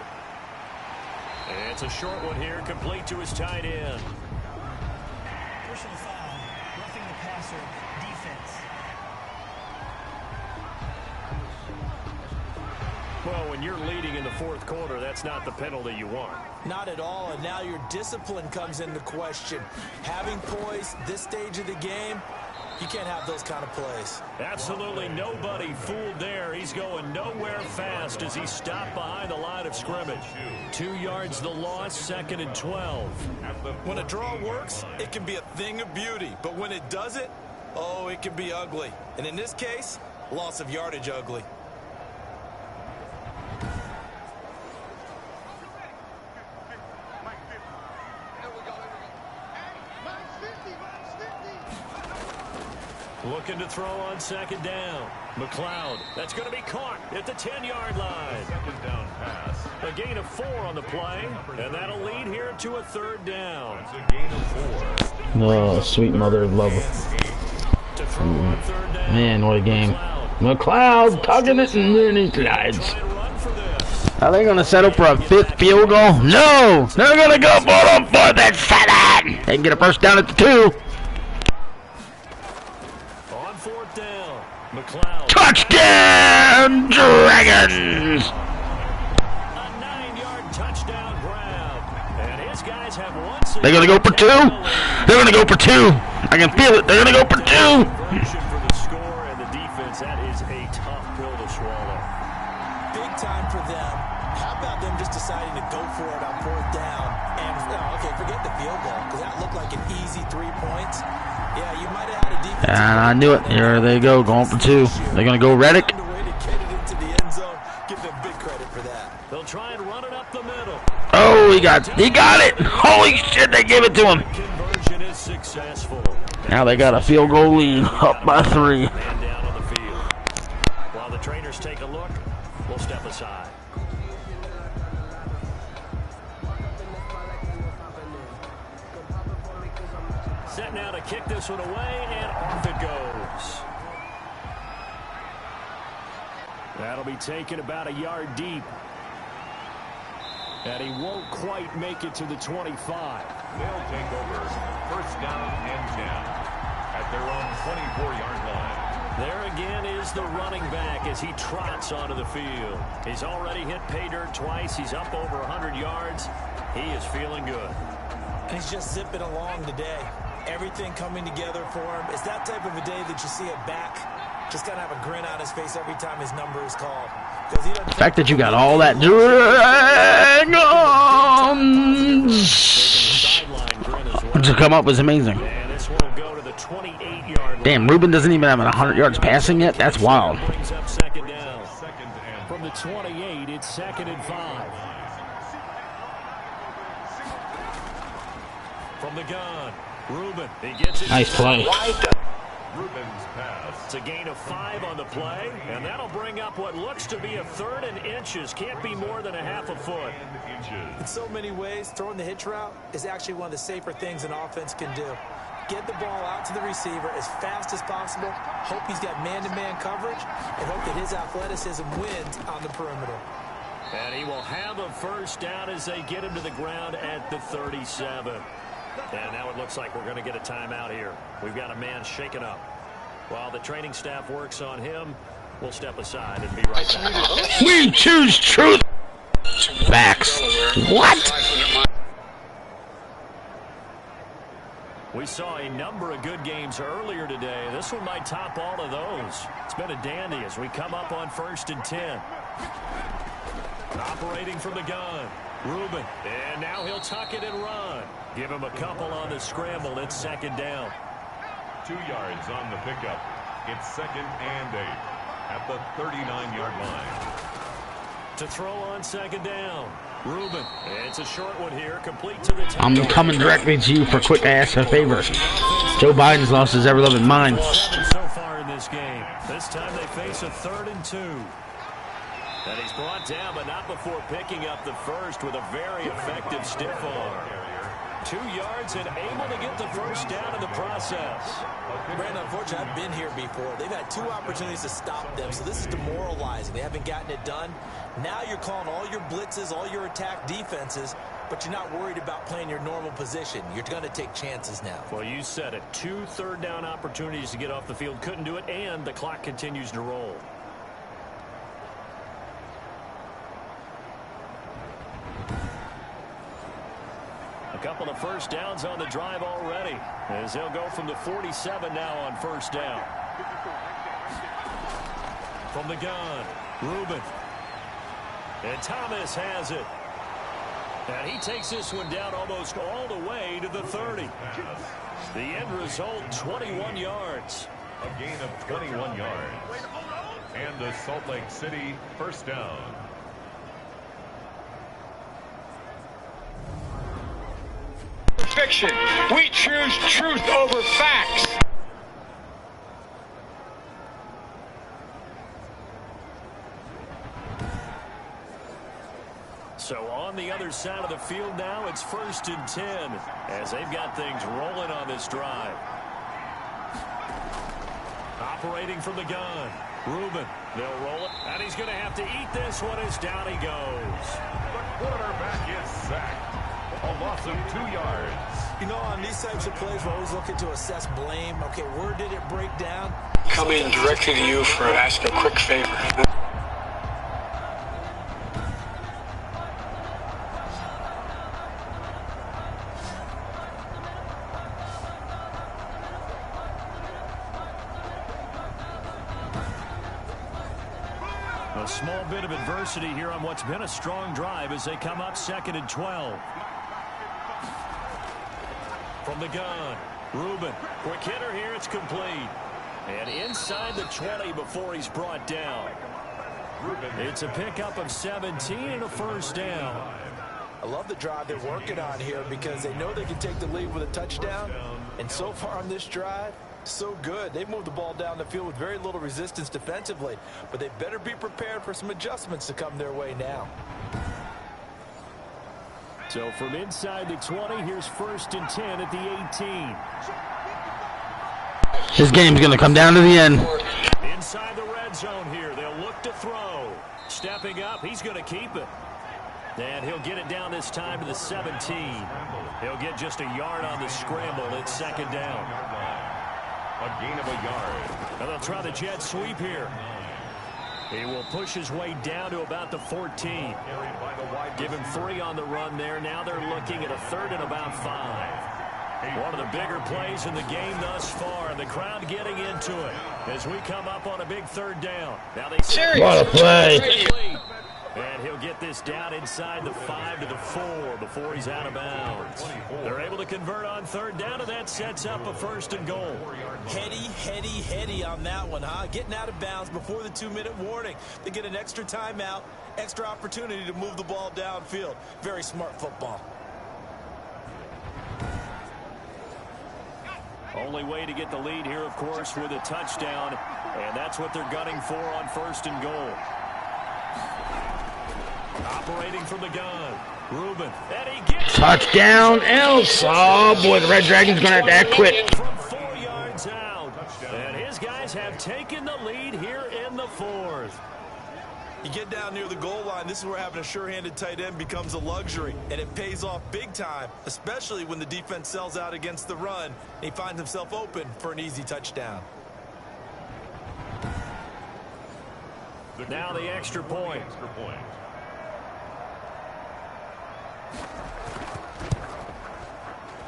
And it's a short one here, complete to his tight end. Personal foul, roughing the passer, defense. Well, when you're leading in the 4th quarter, that's not the penalty you want. Not at all, and now your discipline comes into question. Having poise this stage of the game, you can't have those kind of plays. Absolutely nobody fooled there. He's going nowhere fast as he stopped behind the line of scrimmage. 2 yards the loss, 2nd and 12. When a draw works, it can be a thing of beauty. But when it doesn't, oh, it can be ugly. And in this case, loss of yardage ugly. Looking to throw on 2nd down. McLeod. That's going to be caught at the 10-yard line. 2nd down pass. A gain of 4 on the play, and that'll lead here to a 3rd down. That's a gain of 4. Oh, sweet mother of love. To throw on 3rd down. Man, what a game. McLeod tugging it and then he slides. Are they going to settle for a 5th field goal? No! They're going to go for it on 4th and 7! They can get a first down at the 2. McLeod. Touchdown, Dragons! A 9-yard touchdown grab. And his guys have once again. They're going to go for 2. They're going to go for 2. I can feel it. They're going to go for 2. For the score and the defense, that is a tough pill to swallow. Big time for them. How about them just deciding to go for it on 4th down? And, okay, forget the field goal, because that looked like an easy 3 points. Yeah, you might have had a defense. And I knew it. Here they go, going for 2. They're going to go Reddick. They'll try and run it up the middle. Oh, he got it. Holy shit, they gave it to him. Conversion is successful. Now they got a field goal lead, up by 3. Man down on the field. While the trainers take a look, we'll step aside. Set now to kick this one away, and off it goes. That'll be taken about a yard deep. And he won't quite make it to the 25. They'll take over 1st down and 10 at their own 24-yard line. There again is the running back as he trots onto the field. He's already hit pay dirt twice. He's up over 100 yards. He is feeling good. And he's just zipping along today. Everything coming together for him. It's that type of a day that you see a back just kind of have a grin on his face every time his number is called. The fact that you got all that dragons to come up was amazing. And this one will go to the 28 28-yard Damn, Ruben doesn't even have 100 yards passing yet? That's wild. brings up second down. From the 28, it's 2nd and 5. From the gun, Ruben. He gets it. Nice play. Ruben's pass. It's a gain of 5 on the play, and that'll bring up what looks to be a 3rd and inches. Can't be more than a half a foot. In so many ways, throwing the hitch route is actually one of the safer things an offense can do. Get the ball out to the receiver as fast as possible, hope he's got man-to-man coverage, and hope that his athleticism wins on the perimeter. And he will have a first down as they get him to the ground at the 37. And now it looks like we're going to get a timeout here. We've got a man shaken up. While the training staff works on him, we'll step aside and be right back. We choose truth. Facts. What? We saw a number of good games earlier today. This one might top all of those. It's been a dandy as we come up on 1st and 10. Operating from the gun, Ruben. And now he'll tuck it and run. Give him a couple on the scramble. It's 2nd down. 2 yards on the pickup. It's 2nd and 8 at the 39-yard line. To throw on 2nd down, Ruben. It's a short one here, complete to the top. I'm coming directly to you for quick ask a favor. Joe Biden's lost his ever-loving mind. 7 so far in this game. This time they face a 3rd and 2. And he's brought down, but not before picking up the first with a very effective stiff arm. 2 yards and able to get the first down in the process. Brandon, unfortunately, I've been here before. They've had 2 opportunities to stop them, so this is demoralizing. They haven't gotten it done. Now you're calling all your blitzes, all your attack defenses, but you're not worried about playing your normal position. You're going to take chances now. Well, you said it. 2 third down opportunities to get off the field. Couldn't do it, and the clock continues to roll. A couple of first downs on the drive already, as they'll go from the 47 now on 1st down. From the gun, Ruben. And Thomas has it. And he takes this one down almost all the way to the 30. The end result, 21 yards. A gain of 21 yards. And the Salt Lake City first down. Fiction. We choose truth over facts. So on the other side of the field now, it's 1st and 10 as they've got things rolling on this drive. Operating from the gun, Ruben. They'll roll it, and he's going to have to eat this one as down he goes. The quarterback is sacked. A loss of 2 yards. You know, on these types of plays, we're always looking to assess blame. Okay, where did it break down? Coming directly to you for asking a quick favor. A small bit of adversity here on what's been a strong drive as they come up 2nd and 12. From the gun, Ruben. Quick hitter here, it's complete. And inside the 20 before he's brought down. It's a pickup of 17 and a first down. I love the drive they're working on here because they know they can take the lead with a touchdown. And so far on this drive, so good. They've moved the ball down the field with very little resistance defensively. But they better be prepared for some adjustments to come their way now. So from inside the 20, here's 1st and 10 at the 18. This game's going to come down to the end. Inside the red zone here, they'll look to throw. Stepping up, he's going to keep it. And he'll get it down this time to the 17. He'll get just a yard on the scramble. It's 2nd down. A gain of a yard. And they'll try the jet sweep here. He will push his way down to about the 14. Give him 3 on the run there. Now they're looking at a 3rd and about 5. One of the bigger plays in the game thus far. And the crowd getting into it as we come up on a big 3rd down. Now they what a play. And he'll get this down inside the 5 to the 4 before he's out of bounds. They're able to convert on third down, and that sets up a 1st and goal. Heady on that one, huh? Getting out of bounds before the 2-minute warning. They get an extra timeout, extra opportunity to move the ball downfield. Very smart football. Only way to get the lead here, of course, with a touchdown, and that's what they're gunning for on 1st and goal. Operating from the gun, Reuben, and he gets touchdown, else. Oh boy, the Red Dragons gonna have to act quick. from 4 yards out, and his guys have taken the lead here in the 4th. You get down near the goal line, this is where having a sure-handed tight end becomes a luxury, and it pays off big time, especially when the defense sells out against the run, and he finds himself open for an easy touchdown. Now the extra point.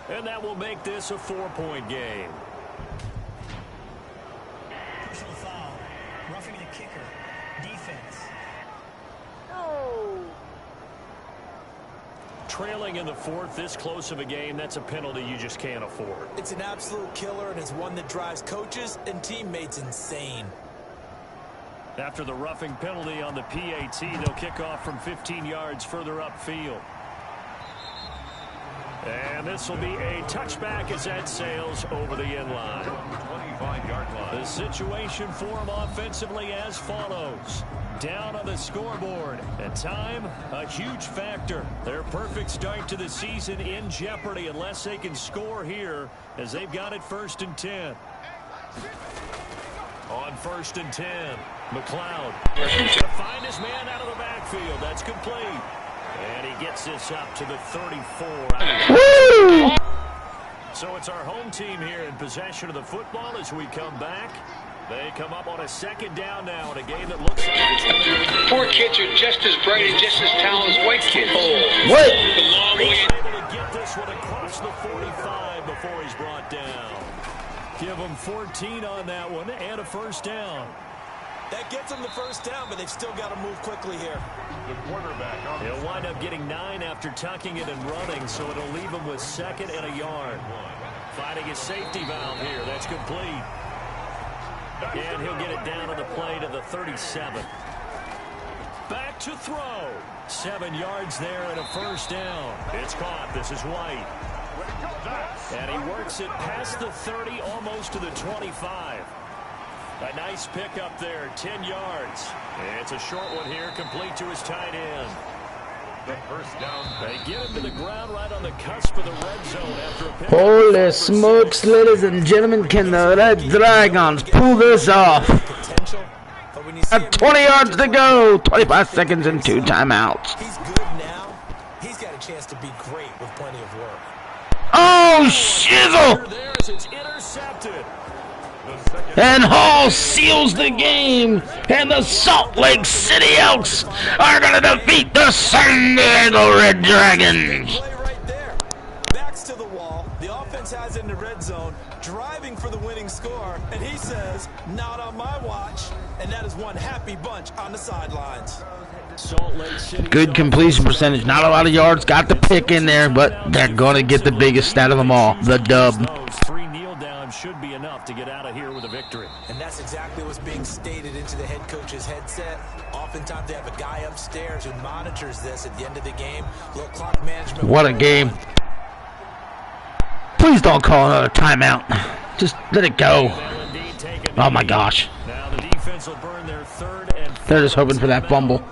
And that will make this a 4-point game. Personal foul. Roughing the kicker. Defense. Trailing in the 4th, this close of a game, that's a penalty you just can't afford. It's an absolute killer, and it's one that drives coaches and teammates insane. After the roughing penalty on the PAT, they'll kick off from 15 yards further upfield. And this will be a touchback as that sails over the end line. 25-yard line. The situation for them offensively as follows. Down on the scoreboard. And time, a huge factor. Their perfect start to the season in jeopardy unless they can score here as they've got it 1st and 10. On 1st and 10, McLeod to find his man out of the backfield. That's complete. And he gets this up to the 34. Woo! So it's our home team here in possession of the football as we come back. They come up on a 2nd down now in a game that looks like it's going to be... Poor kids are just as bright and just as talented as white kids. What? The long way. He's able to get this one across the 45 before he's brought down. Give him 14 on that one and a 1st down. That gets them the 1st down, but they've still got to move quickly here. The quarterback. He'll wind up getting 9 after tucking it and running, so it'll leave him with 2nd and a yard. Finding his safety valve here. That's complete. And he'll get it down to the play to the 37. Back to throw. 7 yards there and a 1st down. It's caught. This is White. And he works it past the 30, almost to the 25. A nice pickup there, 10 yards. It's a short one here, complete to his tight end. The 1st down. They get him to the ground right on the cusp of the red zone after a pick. Holy smokes, ladies and gentlemen, can the Red Dragons pull this off? At 20 yards to go, 25 seconds and 2 timeouts. He's good now. He's got a chance to be great with plenty of work. Oh, shizzle! There as it's intercepted. And Hall seals the game, and the Salt Lake City Elks are going to defeat the San Diego Red Dragons. Play right there. Backs to the wall. The offense has it in the red zone, driving for the winning score, and he says, not on my watch. And that is one happy bunch on the sidelines. Salt Lake City. Good completion percentage, not a lot of yards, got the pick in there, but they're going to get the biggest stat of them all, the dub. 3 kneel downs should be enough to get out of here with a victory. And that's exactly what's being stated into the head coach's headset. Oftentimes they have a guy upstairs who monitors this at the end of the game. Little clock management. What a game. Please don't call another timeout. Just let it go. Oh my gosh. Now the defense will burn their 3rd and 4th. They're just hoping for that fumble.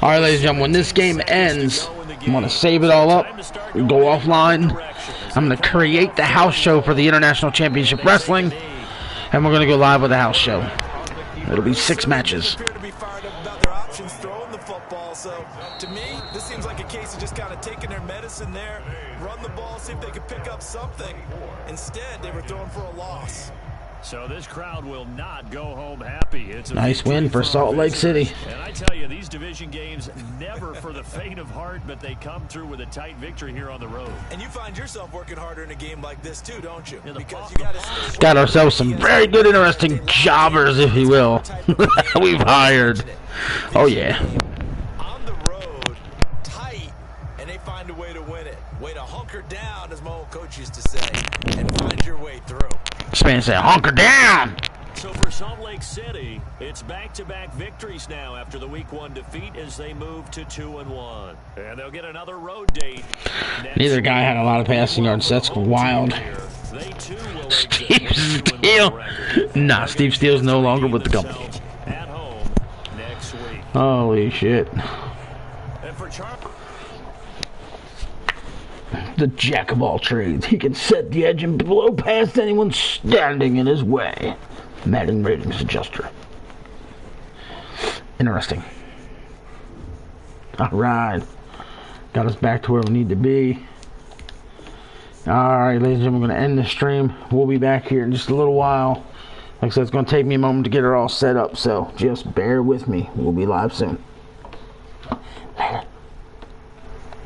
All right, ladies and gentlemen, when this game ends, I'm going to save it all up, go offline. I'm going to create the house show for the International Championship Wrestling, and we're going to go live with the house show. It'll be 6 matches. Appear to be fired up about their options throwing the football. So to me, this seems like a case of just kind of taking their medicine there, run the ball, see if they can pick up something. Instead, they were throwing for a loss. So this crowd will not go home happy. It's a Nice win for Salt Lake City. And I tell you, these division games never for the faint of heart, but they come through with a tight victory here on the road. And you find yourself working harder in a game like this too, don't you? Because you got ourselves some very good, interesting jobbers, if you will. We've hired. Oh yeah. coach used to say, and find your way through. This man said, hunker down! So for Salt Lake City, it's back-to-back victories now after the Week 1 defeat as they move to 2-1. And they'll get another road date. Neither guy had a lot of passing yards. That's wild. Steve Steele. Nah, Steve Steele's no longer with the company. At home next week. Holy shit. And for The jack of all trades. He can set the edge and blow past anyone standing in his way. Madden ratings adjuster. Interesting. Alright. Got us back to where we need to be. Alright, ladies and gentlemen, we're going to end the stream. We'll be back here in just a little while. Like I said, it's going to take me a moment to get it all set up, so just bear with me. We'll be live soon.